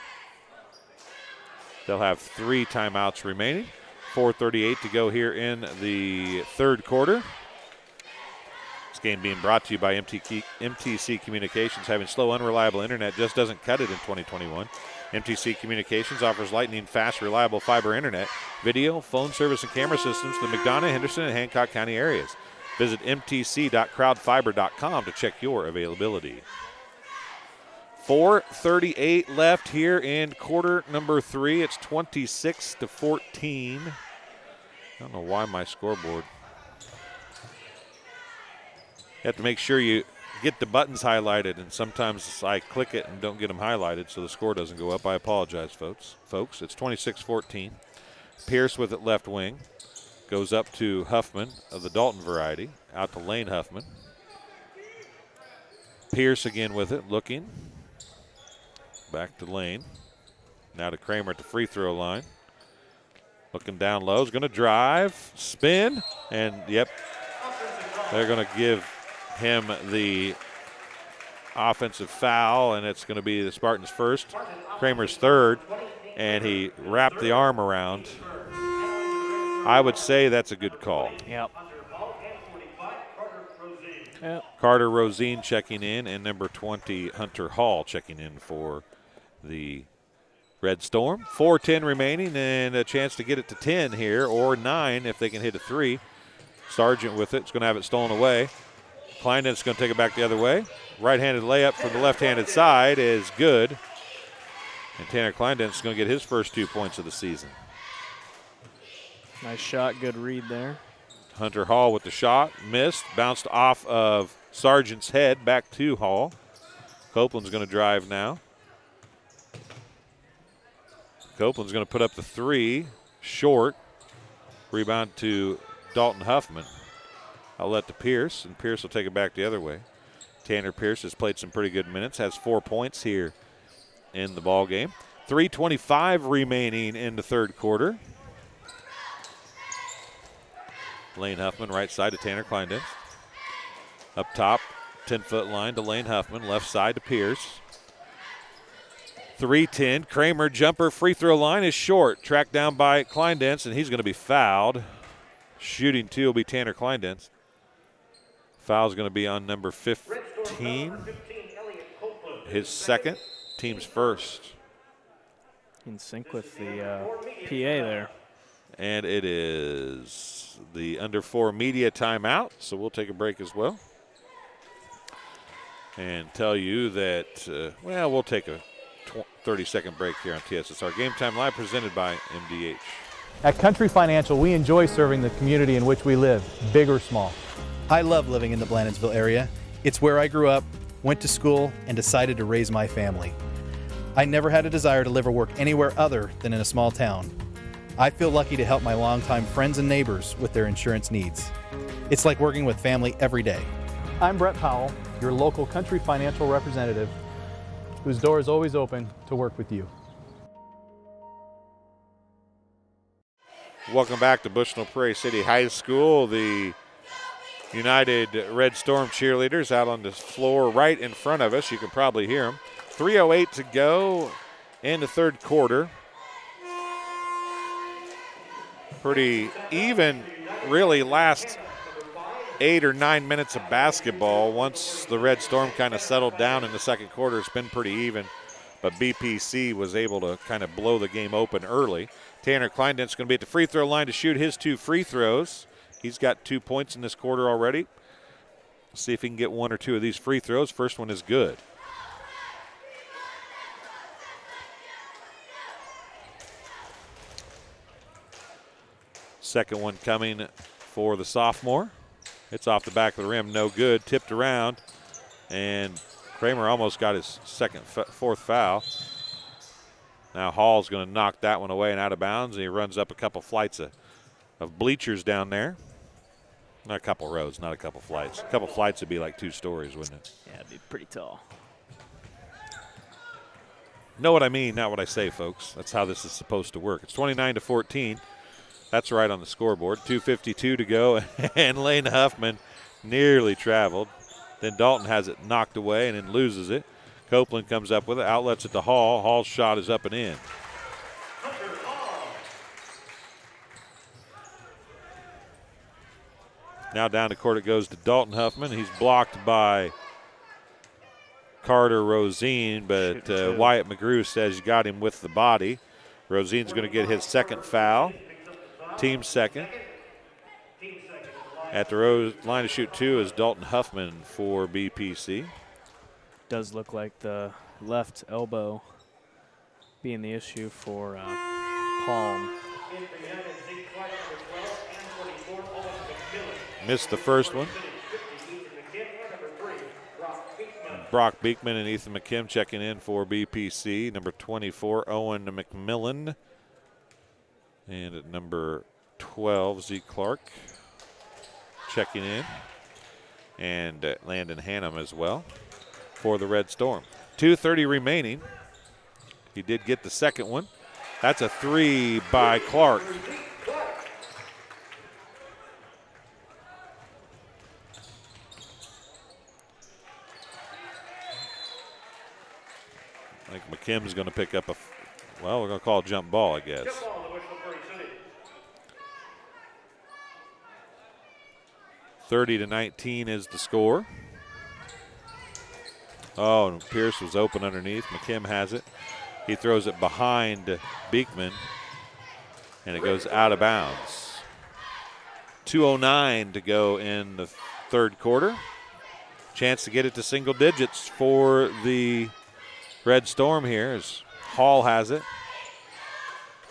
They'll have 3 timeouts remaining. 4:38 to go here in the third quarter. This game being brought to you by MTC Communications. Having slow, unreliable internet just doesn't cut it in 2021. MTC Communications offers lightning fast, reliable fiber internet, video, phone service, and camera systems to the McDonough, Henderson, and Hancock County areas. Visit mtc.crowdfiber.com to check your availability. 4:38 left here in quarter number 3. It's 26-14. I don't know why my scoreboard. You have to make sure you get the buttons highlighted, and sometimes I click it and don't get them highlighted, so the score doesn't go up. I apologize, folks. It's 26-14. Pierce with it left wing. Goes up to Huffman of the Dalton variety. Out to Lane Huffman. Pierce again with it, looking. Back to Lane. Now to Kramer at the free throw line. Looking down low. Is going to drive, spin, and yep, they're going to give him the offensive foul, and it's going to be the Spartans' first, Kramer's third, and he wrapped the arm around. I would say that's a good call. Yep. Carter Rosine checking in, and number 20, Hunter Hall, checking in for the Red Storm. 4:10 remaining, and a chance to get it to 10 here, or 9 if they can hit a 3. Sargent with it. It's going to have it stolen away. Kleinden's going to take it back the other way. Right-handed layup from the left-handed side is good. And Tanner Kleinden's going to get his first 2 points of the season. Nice shot, good read there. Hunter Hall with the shot, missed, bounced off of Sargent's head, back to Hall. Copeland's going to drive now. Copeland's going to put up the 3, short. Rebound to Dalton Huffman. Outlet to Pierce, and Pierce will take it back the other way. Tanner Pierce has played some pretty good minutes, has 4 points here in the ball game. 3:25 remaining in the third quarter. Lane Huffman, right side to Tanner Kleinden. Up top, 10-foot line to Lane Huffman, left side to Pierce. 3:10, Kramer jumper, free throw line is short. Tracked down by Kleindenz, and he's going to be fouled. Shooting 2 will be Tanner Kleindenz. Foul's going to be on number 15. His second, team's first. In sync with the PA there. And it is the under 4 media timeout, so we'll take a break as well. And tell you that, we'll take a 30-second break here on TSSR Game Time Live, presented by MDH. At Country Financial, we enjoy serving the community in which we live, big or small. I love living in the Blandonsville area. It's where I grew up, went to school, and decided to raise my family. I never had a desire to live or work anywhere other than in a small town. I feel lucky to help my longtime friends and neighbors with their insurance needs. It's like working with family every day. I'm Brett Powell, your local Country Financial representative, whose door is always open to work with you. Welcome back to Bushnell Prairie City High School. The United Red Storm cheerleaders out on the floor right in front of us. You can probably hear them. 3:08 to go in the third quarter. Pretty even, really, last 8 or 9 minutes of basketball. Once the Red Storm kind of settled down in the second quarter, it's been pretty even. But BPC was able to kind of blow the game open early. Tanner Kleinden's going to be at the free throw line to shoot his 2 free throws. He's got 2 points in this quarter already. See if he can get 1 or 2 of these free throws. First one is good. Second one coming for the sophomore. It's off the back of the rim, no good. Tipped around, and Kramer almost got his fourth foul. Now Hall's going to knock that one away and out of bounds, and he runs up a couple flights of bleachers down there. Not a couple rows, not a couple flights. A couple flights would be like 2 stories, wouldn't it? Yeah, it'd be pretty tall. Know what I mean, not what I say, folks. That's how this is supposed to work. It's 29-14. That's right on the scoreboard. 2:52 to go, and Lane Huffman nearly traveled. Then Dalton has it knocked away and then loses it. Copeland comes up with it, outlets it to Hall. Hall's shot is up and in. Now down the court it goes to Dalton Huffman. He's blocked by Carter Rosine, but Wyatt McGrew says you got him with the body. Rosine's going to get his second foul, team second. At the line to shoot 2 is Dalton Huffman for BPC. Does look like the left elbow being the issue for Palm. Missed the first one. Brock Beekman and Ethan McKim checking in for BPC. Number 24, Owen McMillan. And at number 12, Zeke Clark checking in. And Landon Hannum as well for the Red Storm. 2:30 remaining. He did get the second one. That's a 3 by Clark. I think McKim's going to pick up we're going to call a jump ball, I guess. (30-19) is the score. Oh, and Pierce was open underneath. McKim has it. He throws it behind Beekman, and it goes out of bounds. 2:09 to go in the third quarter. Chance to get it to single digits for the Red Storm here as Hall has it.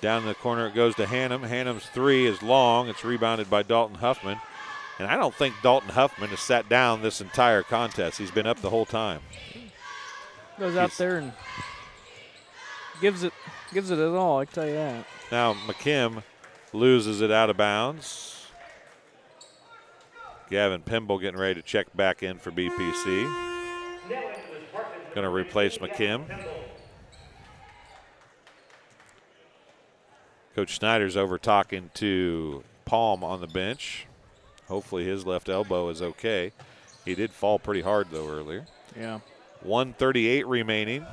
Down in the corner it goes to Hannum. Hannum's 3 is long. It's rebounded by Dalton Huffman. And I don't think Dalton Huffman has sat down this entire contest. He's been up the whole time. Goes out there and gives it his all, I can tell you that. Now McKim loses it out of bounds. Gavin Pimble getting ready to check back in for BPC. Going to replace McKim. Coach Snyder's over talking to Palm on the bench. Hopefully his left elbow is okay. He did fall pretty hard, though, earlier. Yeah. 1:38 remaining.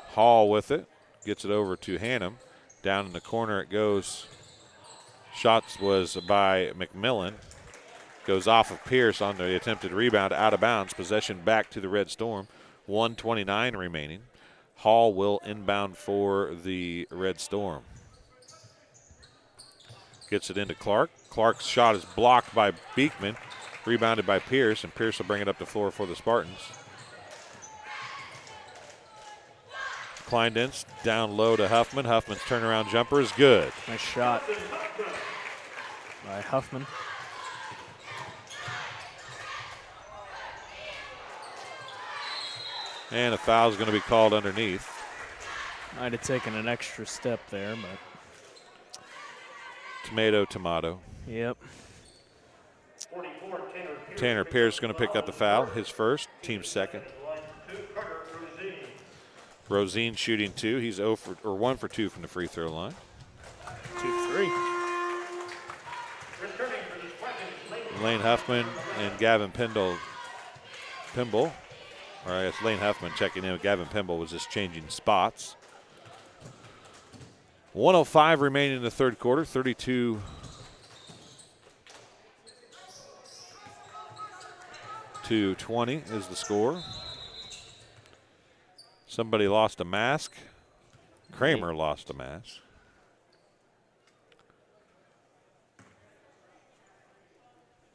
Hall with it. Gets it over to Hannum. Down in the corner it goes. Shots was by McMillan. Goes off of Pierce on the attempted rebound, out of bounds. Possession back to the Red Storm. 1:29 remaining. Hall will inbound for the Red Storm. Gets it into Clark. Clark's shot is blocked by Beekman. Rebounded by Pierce, and Pierce will bring it up the floor for the Spartans. Kleindienst down low to Huffman. Huffman's turnaround jumper is good. Nice shot by Huffman. And a foul is going to be called underneath. Might have taken an extra step there, but. Tomato. Yep. Tanner Pierce is going to pick up the foul, his first, team second. Rosine shooting 2. He's 1 for 2 from the free throw line. 2-3. Lane Huffman and Gavin Pimble. Or I guess Lane Huffman checking in. Gavin Pimble was just changing spots. 1:05 remaining in the third quarter. 32 to 20 is the score. Somebody lost a mask. Kramer lost a mask.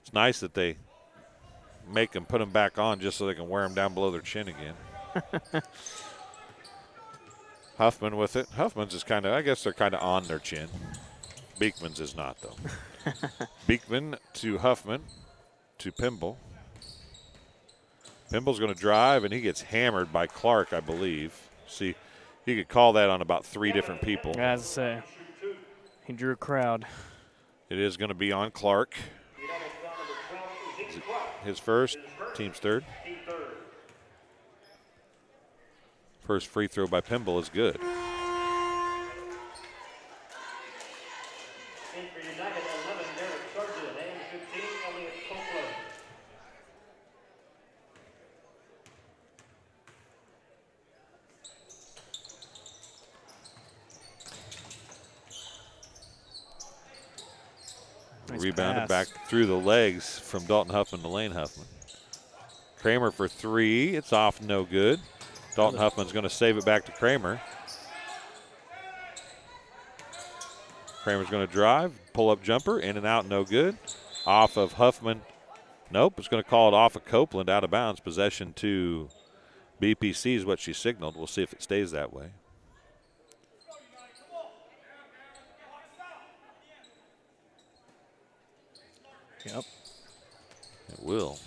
It's nice that they make them put them back on just so they can wear them down below their chin again. Huffman with it. Huffman's is kind of, I guess they're kind of on their chin. Beekman's is not, though. Beekman to Huffman to Pimble. Pimble's going to drive, and he gets hammered by Clark, I believe. See, you could call that on about 3 different people. As I say, he drew a crowd. It is going to be on Clark. His first, team's third. First free throw by Pimble is good. Nice Rebounded pass. back through the legs from Dalton Huffman to Lane Huffman. Kramer for three. It's off, no good. Dalton Huffman's going to save it back to Kramer. Kramer's going to drive, pull-up jumper, in and out, no good. Off of Huffman. Nope, it's going to call it off of Copeland, out of bounds. Possession to BPC is what she signaled. We'll see if it stays that way. Yep. It will.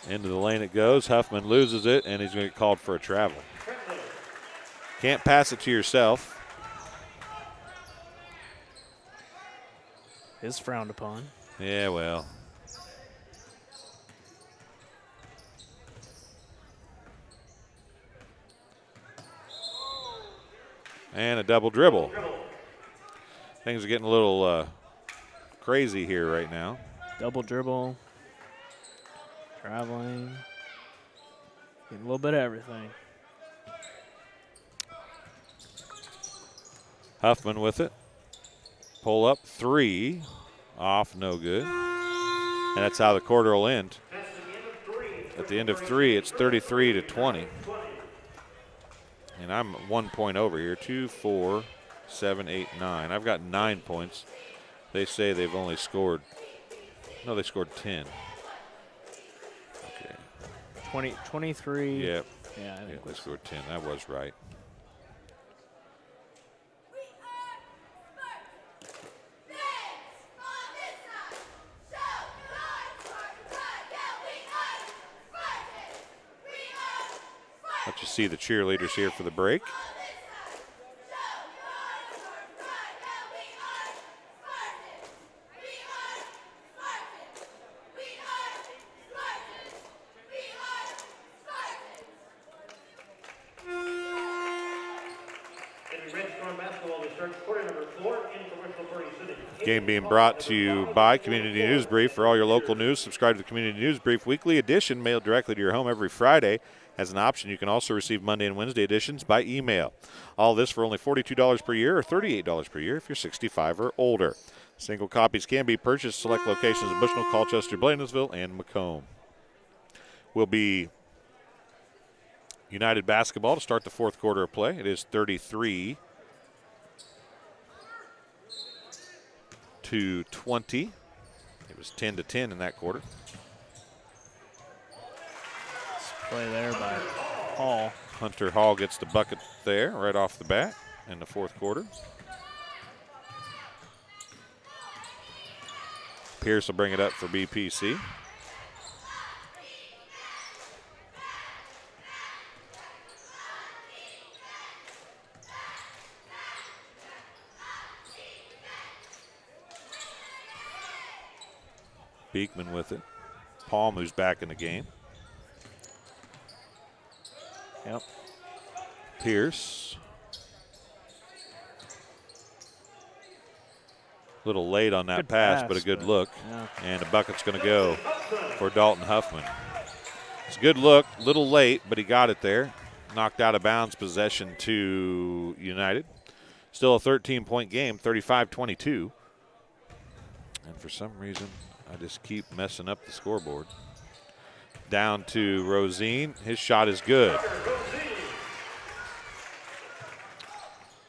Into the lane it goes. Huffman loses it, and he's going to get called for a travel. Can't pass it to yourself. Is frowned upon. Yeah, well. And a double dribble. Things are getting a little crazy here right now. Double dribble. Traveling. Getting a little bit of everything. Huffman with it. Pull up three. Off, no good. And that's how the quarter will end. At the end of three, it's 33-20. And I'm 1 point over here. 2, 4, 7, 8, 9. I've got 9 points. They say they've only scored. No, they scored 10. Okay. 23. Yep. Yeah, I think they scored 10. That was right. Let you see the cheerleaders here for the break. Game being brought to you by Community News Brief. For all your local news, subscribe to the Community News Brief weekly edition mailed directly to your home every Friday. As an option, you can also receive Monday and Wednesday editions by email. All this for only $42 per year or $38 per year if you're 65 or older. Single copies can be purchased. Select locations in Bushnell, Colchester, Bladensville, and Macomb. Will be United basketball to start the fourth quarter of play. It is 33-20. It was 10-10 in that quarter. Play there by Hall. Hunter Hall gets the bucket there right off the bat in the fourth quarter. Pierce will bring it up for BPC. Beekman with it. Palm, who's back in the game. Yep. Pierce. A little late on that pass, but a good look. Yeah. And a bucket's going to go for Dalton Huffman. It's a good look, a little late, but he got it there. Knocked out of bounds, possession to United. Still a 13-point game, 35-22. And for some reason, I just keep messing up the scoreboard. Down to Rosine. His shot is good.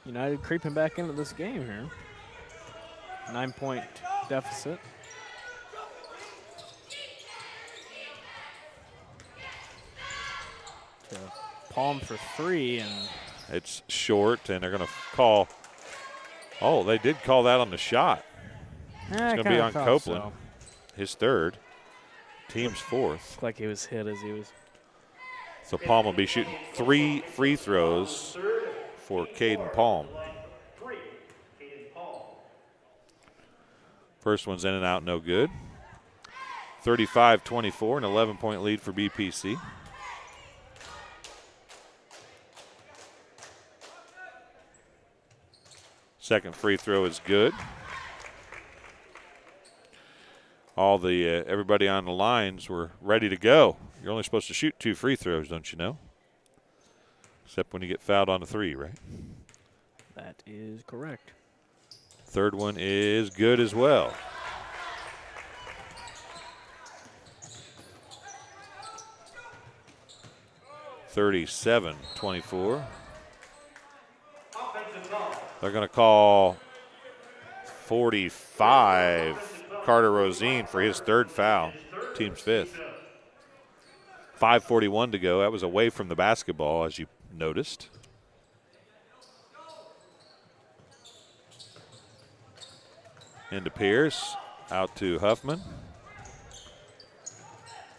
United creeping back into this game here. 9-point deficit. To Palm for three, and it's short, and they're going to call. Oh, they did call that on the shot. It's going to be on Copeland. So. His third. Team's fourth. Looked like he was hit as he was. So Palm will be shooting 3 free throws for Caden Palm. First one's in and out, no good. 35-24, an 11-point lead for BPC. Second free throw is good. All the everybody on the lines were ready to go. You're only supposed to shoot 2 free throws, don't you know? Except when you get fouled on the 3, right? That is correct. Third one is good as well. 37-24. They're going to call 45 Carter Rosine for his third foul, team's fifth. 5:41 to go. That was away from the basketball, as you noticed. Into Pierce, out to Huffman.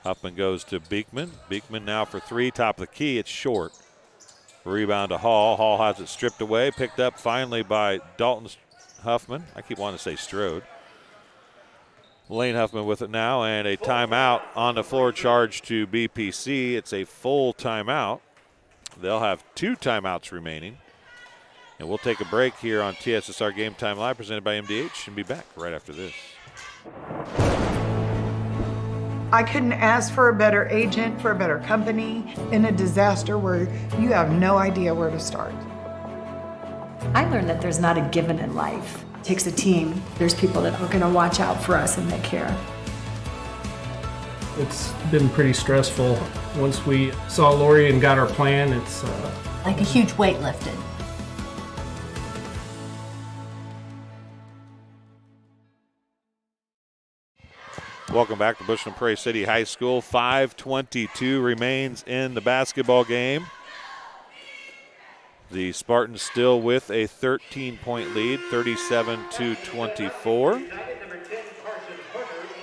Huffman goes to Beekman. Beekman now for three, top of the key. It's short. Rebound to Hall. Hall has it stripped away, picked up finally by Dalton Huffman. I keep wanting to say Strode. Lane Huffman with it now, and a timeout on the floor charge to BPC. It's a full timeout. They'll have 2 timeouts remaining. And we'll take a break here on TSSR Game Time Live, presented by MDH, and be back right after this. I couldn't ask for a better agent, for a better company in a disaster where you have no idea where to start. I learned that there's not a given in life. It takes a team. There's people that are going to watch out for us and they care. It's been pretty stressful. Once we saw Lori and got our plan, it's like a huge weight lifted. Welcome back to Bushland Prairie City High School. 5:22 remains in the basketball game. The Spartans still with a 13-point lead, 37-24.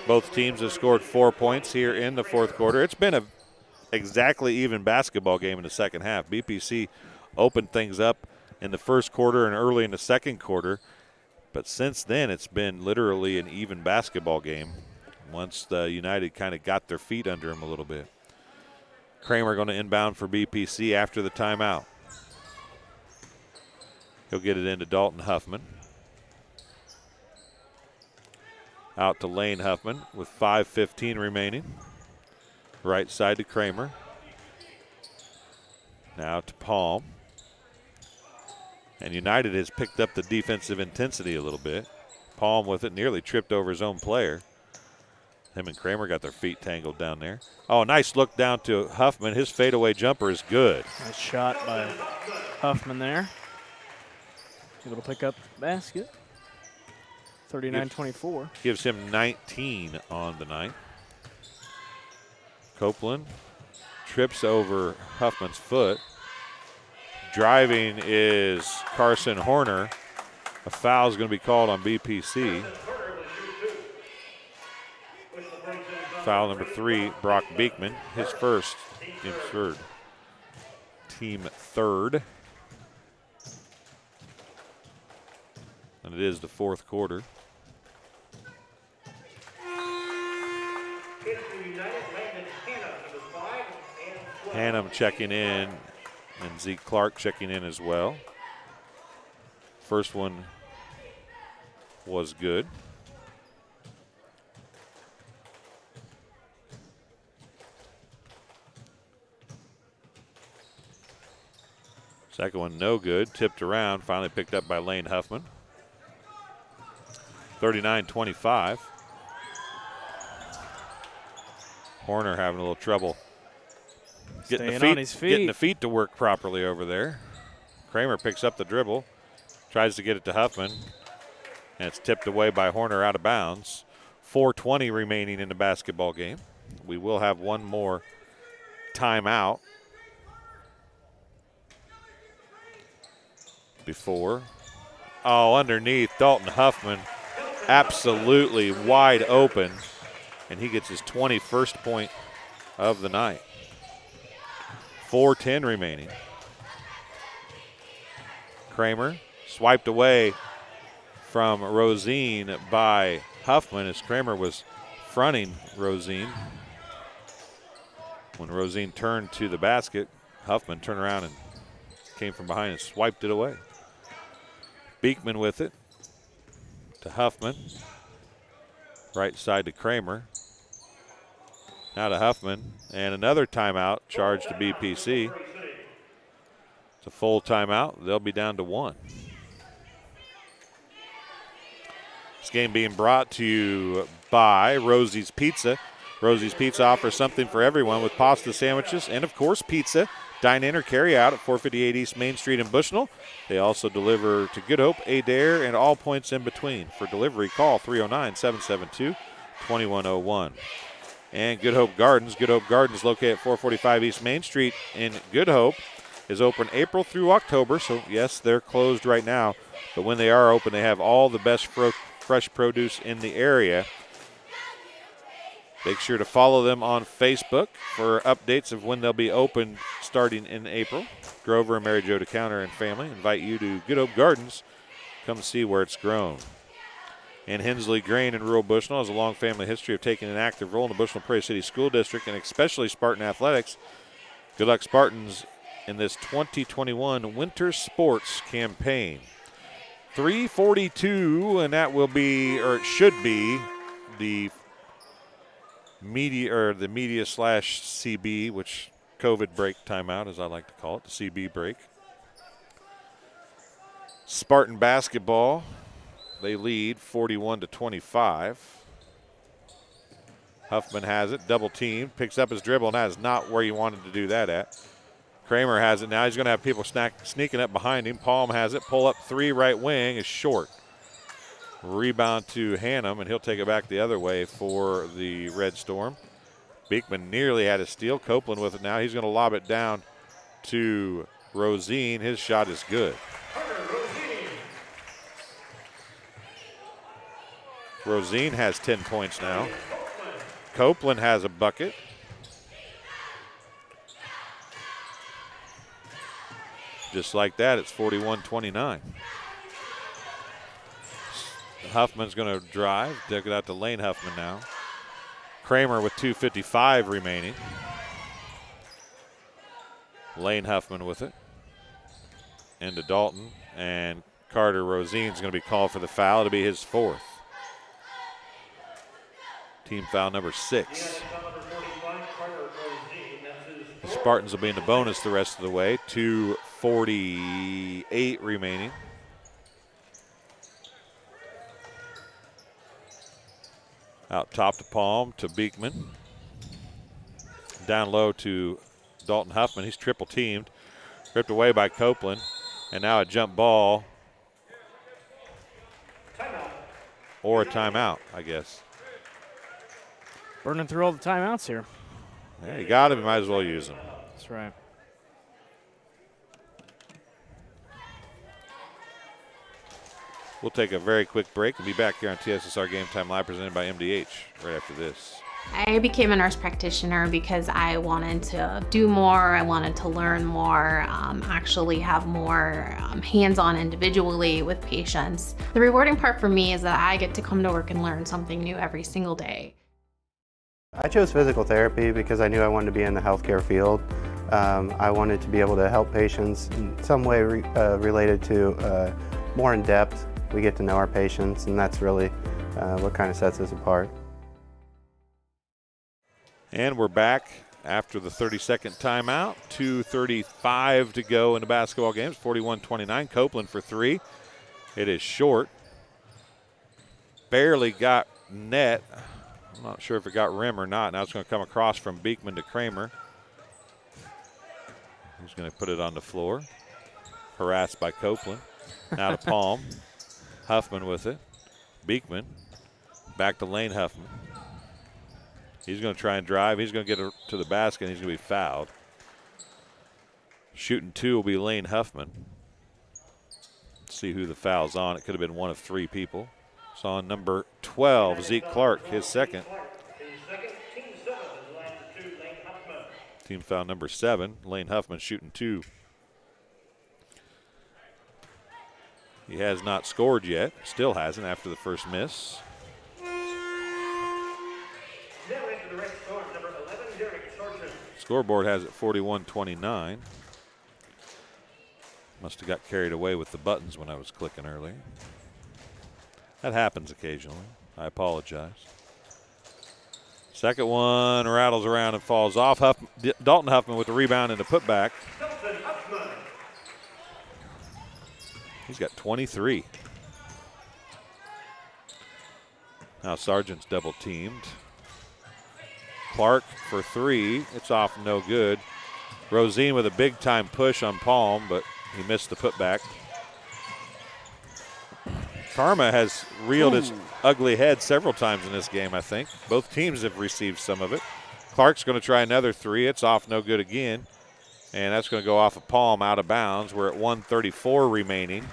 Both teams have scored 4 points here in the fourth quarter. It's been a exactly even basketball game in the second half. BPC opened things up in the first quarter and early in the second quarter, but since then it's been literally an even basketball game once the United kind of got their feet under them a little bit. Kramer going to inbound for BPC after the timeout. He'll get it into Dalton Huffman. Out to Lane Huffman with 5:15 remaining. Right side to Kramer. Now to Palm. And United has picked up the defensive intensity a little bit. Palm with it, nearly tripped over his own player. Him and Kramer got their feet tangled down there. Oh, nice look down to Huffman. His fadeaway jumper is good. Nice shot by Huffman there. Able to pick up the basket. 39-24. Gives him 19 on the night. Copeland trips over Huffman's foot. Driving is Carson Horner. A foul is going to be called on BPC. Foul number 3, Brock Beekman. His first, team third. Team third. And it is the fourth quarter. Hannum checking in, and Zeke Clark checking in as well. First one was good. Second one no good, tipped around, finally picked up by Lane Huffman. 39-25. Horner having a little trouble getting the feet to work properly over there. Kramer picks up the dribble, tries to get it to Huffman, and it's tipped away by Horner out of bounds. 4:20 remaining in the basketball game. We will have one more timeout before. Oh, underneath, Dalton Huffman absolutely wide open, and he gets his 21st point of the night. 4:10 remaining. Kramer swiped away from Rosine by Huffman as Kramer was fronting Rosine. When Rosine turned to the basket, Huffman turned around and came from behind and swiped it away. Beekman with it to Huffman. Right side to Kramer. Now to Huffman, and another timeout charged to BPC. It's a full timeout. They'll be down to 1. This game being brought to you by Rosie's Pizza. Rosie's Pizza offers something for everyone with pasta sandwiches and, of course, pizza. Dine in or carry out at 458 East Main Street in Bushnell. They also deliver to Good Hope, Adair, and all points in between. For delivery, call 309-772-2101. And Good Hope Gardens. Good Hope Gardens, located at 445 East Main Street in Good Hope, is open April through October. So, yes, they're closed right now. But when they are open, they have all the best fresh produce in the area. Make sure to follow them on Facebook for updates of when they'll be open starting in April. Grover and Mary Jo DeCounter and family invite you to Good Hope Gardens. Come see where it's grown. And Hensley Grain in rural Bushnell has a long family history of taking an active role in the Bushnell Prairie City School District and especially Spartan athletics. Good luck, Spartans, in this 2021 Winter Sports campaign. 3:42, and that will be, or it should be, the media/CB, which COVID break timeout, as I like to call it, the CB break. Spartan basketball, they lead 41-25. Huffman has it, double team, picks up his dribble, and that is not where you wanted to do that at. Kramer has it now. He's going to have people sneaking up behind him. Palm has it. Pull up three, right wing is short. Rebound to Hannum, and he'll take it back the other way for the Red Storm. Beekman nearly had a steal. Copeland with it now. He's going to lob it down to Rosine. His shot is good. Rosine has 10 points now. Copeland has a bucket. Just like that, it's 41-29. Huffman's going to drive. Take it out to Lane Huffman now. Kramer with 2:55 remaining. Lane Huffman with it. Into Dalton. And Carter Rosine's going to be called for the foul. It'll be his fourth. Team foul number 6. The Spartans will be in the bonus the rest of the way. 2:48 remaining. Out top to Palm to Beekman. Down low to Dalton Huffman. He's triple teamed. Ripped away by Copeland. And now a jump ball. Or a timeout, I guess. Burning through all the timeouts here. Yeah, you got him. You might as well use them. That's right. We'll take a very quick break and be back here on TSSR Game Time Live presented by MDH right after this. I became a nurse practitioner because I wanted to do more. I wanted to learn more, actually have more hands-on individually with patients. The rewarding part for me is that I get to come to work and learn something new every single day. I chose physical therapy because I knew I wanted to be in the healthcare field. I wanted to be able to help patients in some way related to more in depth. We get to know our patients, and that's really what kind of sets us apart. And we're back after the 30-second timeout. 2:35 to go in the basketball game. It's 41-29. Copeland for three. It is short. Barely got net. I'm not sure if it got rim or not. Now it's going to come across from Beekman to Kramer. He's going to put it on the floor. Harassed by Copeland. Now to Palm. Huffman with it. Beekman. Back to Lane Huffman. He's going to try and drive. He's going to get it to the basket, and he's going to be fouled. Shooting two will be Lane Huffman. Let's see who the foul's on. It could have been one of three people. It's on number 12, Zeke Clark, his second. Team foul number 7, Lane Huffman shooting two. He has not scored yet. Still hasn't after the first miss. Scoreboard has it 41-29. Must have got carried away with the buttons when I was clicking earlier. That happens occasionally. I apologize. Second one rattles around and falls off. Dalton Huffman with the rebound and the putback. He's got 23. Now Sargent's double teamed. Clark for three. It's off no good. Rosine with a big-time push on Palm, but he missed the putback. Karma has reeled its ugly head several times in this game, I think. Both teams have received some of it. Clark's going to try another three. It's off no good again. And that's going to go off of Palm out of bounds. We're at 1:34 remaining.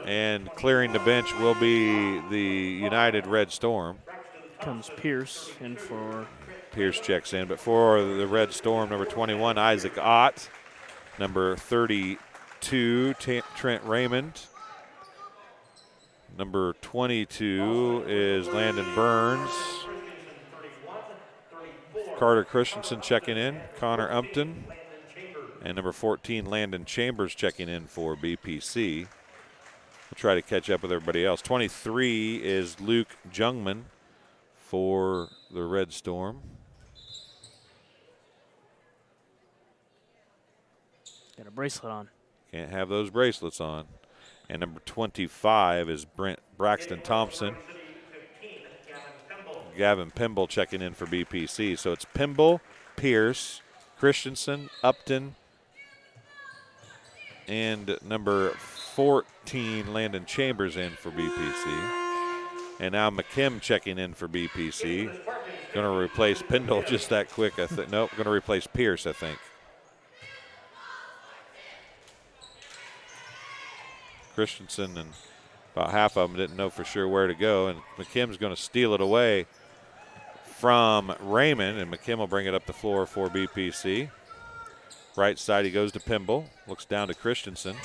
And clearing the bench will be the United Red Storm. Comes Pierce in for. Pierce checks in. But for the Red Storm, number 21, Isaac Ott. Number 32, Trent Raymond. Number 22 is Landon Burns. Carter Christensen checking in. Connor Umpton. And number 14, Landon Chambers checking in for BPC. We'll try to catch up with everybody else. 23 is Luke Jungman for the Red Storm. Got a bracelet on. Can't have those bracelets on. And number 25 is Braxton Thompson. Gavin Pimble checking in for BPC. So it's Pimble, Pierce, Christensen, Upton, and number 14, Landon Chambers in for BPC. And now McKim checking in for BPC. Going to replace Pindle just that quick, I think. Nope, going to replace Pierce, I think. Christensen and about half of them didn't know for sure where to go, and McKim's going to steal it away from Raymond, and McKim will bring it up the floor for BPC. Right side, he goes to Pimble, looks down to Christensen.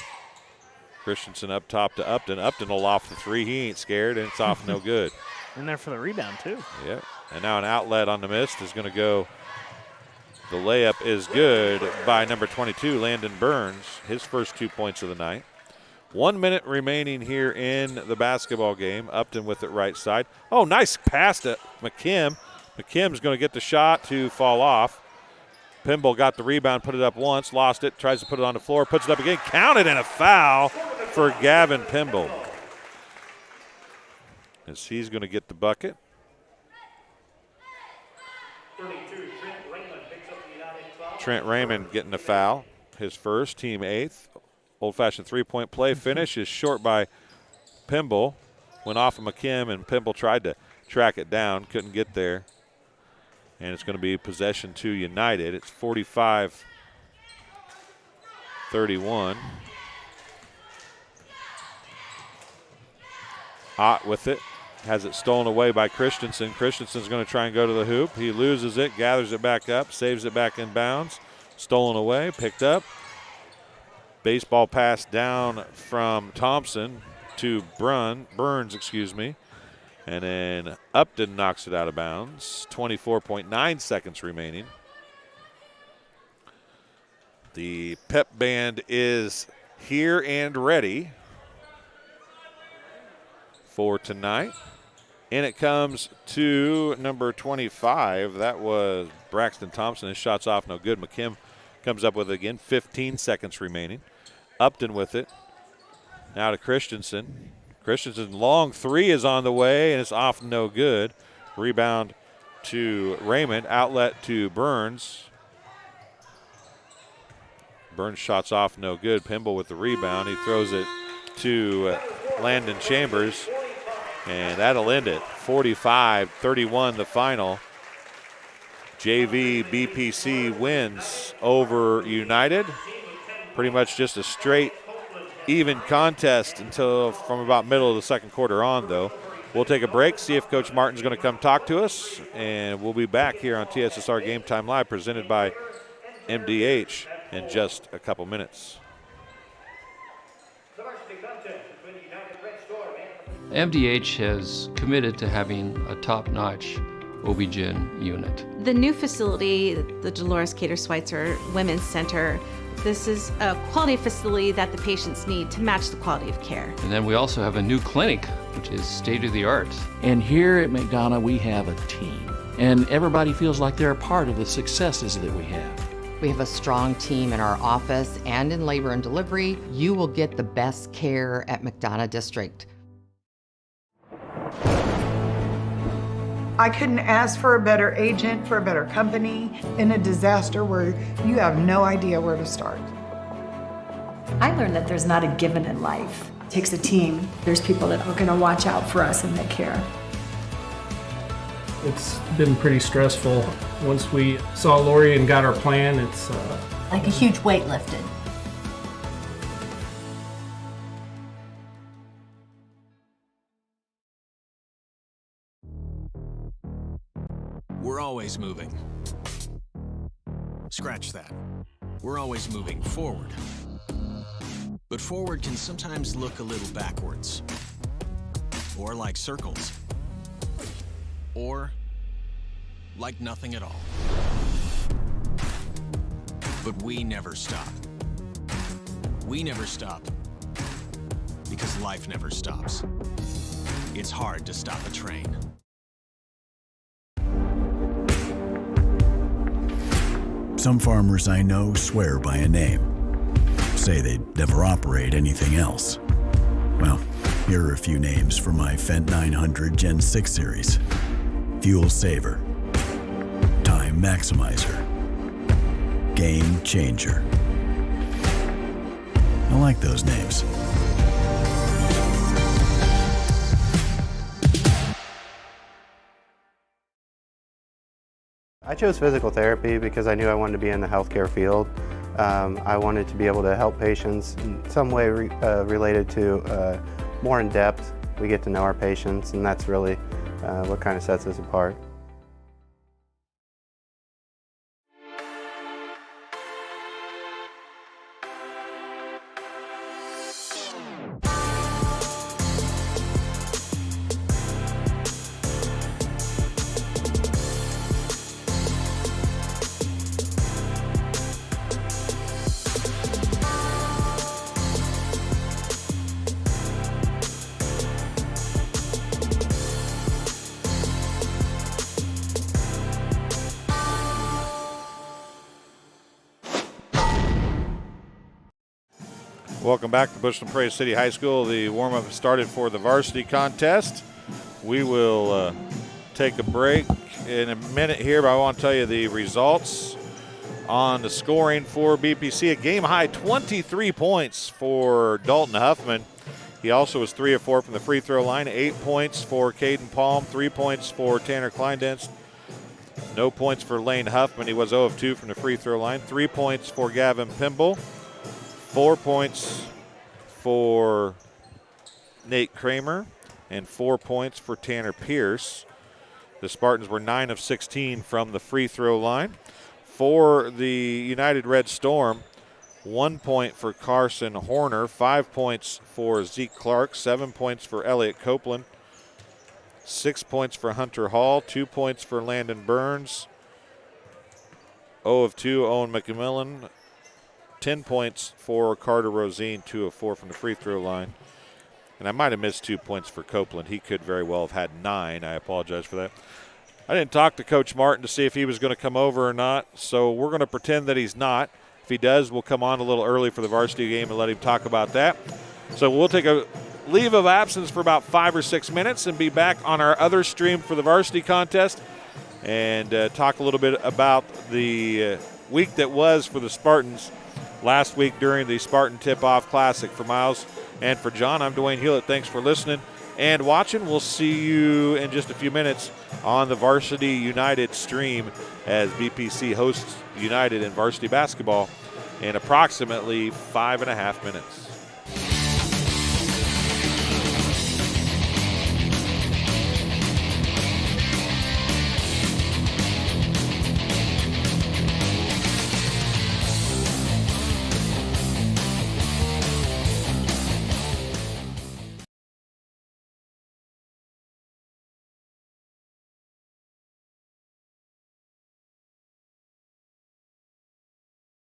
Christensen up top to Upton. Upton will loft the three. He ain't scared, and it's off no good. In there for the rebound, too. Yeah, and now an outlet on the mist is going to go. The layup is good by number 22, Landon Burns, his first 2 points of the night. 1 minute remaining here in the basketball game. Upton with it right side. Oh, nice pass to McKim. McKim's going to get the shot to fall off. Pimble got the rebound, put it up once, lost it, tries to put it on the floor, puts it up again, counted, and a foul for Gavin Pimble. As he's going to get the bucket. Trent Raymond getting the foul, his first, team eighth. Old-fashioned three-point play finish is short by Pimble. Went off of McKim, and Pimble tried to track it down, couldn't get there. And it's going to be possession to United. It's 45-31. Ott with it. Has it stolen away by Christensen. Christensen's going to try and go to the hoop. He loses it, gathers it back up, saves it back in bounds. Stolen away, picked up. Baseball pass down from Thompson to Burns, and then Upton knocks it out of bounds. 24.9 seconds remaining. The pep band is here and ready for tonight. And it comes to number 25. That was Braxton Thompson. His shot's off, no good. McKim comes up with it again. 15 seconds remaining. Upton with it. Now to Christensen. Christensen's long three is on the way, and it's off no good. Rebound to Raymond. Outlet to Burns. Burns shots off no good. Pimble with the rebound. He throws it to Landon Chambers, and that'll end it. 45-31 the final. JV BPC wins over United. Pretty much just a straight, even contest until from about middle of the second quarter on, though. We'll take a break, see if Coach Martin's going to come talk to us, and we'll be back here on TSSR Game Time Live, presented by MDH, in just a couple minutes. MDH has committed to having a top-notch OB-GYN unit. The new facility, the Dolores Cater Schweitzer Women's Center, this is a quality facility that the patients need to match the quality of care. And then we also have a new clinic, which is state-of-the-art. And here at McDonough, we have a team. And everybody feels like they're a part of the successes that we have. We have a strong team in our office and in labor and delivery. You will get the best care at McDonough District. I couldn't ask for a better agent, for a better company in a disaster where you have no idea where to start. I learned that there's not a given in life. It takes a team. There's people that are going to watch out for us and that care. It's been pretty stressful. Once we saw Lori and got our plan, it's Like a huge weight lifted. We're always moving. Scratch that. We're always moving forward. But forward can sometimes look a little backwards. Or like circles. Or like nothing at all. But we never stop. We never stop because life never stops. It's hard to stop a train. Some farmers I know swear by a name. Say they'd never operate anything else. Well, here are a few names for my Fendt 900 Gen 6 series. Fuel Saver. Time Maximizer. Game Changer. I like those names. I chose physical therapy because I knew I wanted to be in the healthcare field. I wanted to be able to help patients in some way related to more in depth. We get to know our patients, and that's really what kind of sets us apart. Welcome back to Bushland Prairie City High School. The warm-up started for the varsity contest. We will take a break in a minute here, but I want to tell you the results on the scoring for BPC. A game-high 23 points for Dalton Huffman. He also was 3 of 4 from the free throw line. 8 points for Caden Palm. 3 points for Tanner Kleindenst. No points for Lane Huffman. He was 0 of 2 from the free throw line. 3 points for Gavin Pimble. 4 points for Nate Kramer and 4 points for Tanner Pierce. The Spartans were 9 of 16 from the free throw line. For the United Red Storm, 1 point for Carson Horner, 5 points for Zeke Clark, 7 points for Elliot Copeland, 6 points for Hunter Hall, 2 points for Landon Burns, 0 of 2 Owen McMillan, 10 points for Carter Rosine, 2 of 4 from the free throw line. And I might have missed 2 points for Copeland. He could very well have had 9. I apologize for that. I didn't talk to Coach Martin to see if he was going to come over or not, so we're going to pretend that he's not. If he does, we'll come on a little early for the varsity game and let him talk about that. So we'll take a leave of absence for about 5 or 6 minutes and be back on our other stream for the varsity contest and talk a little bit about the week that was for the Spartans last week during the Spartan Tip-Off Classic. For Miles and for John, I'm Dwayne Hewlett. Thanks for listening and watching. We'll see you in just a few minutes on the Varsity United stream as BPC hosts United in varsity basketball in approximately 5.5 minutes.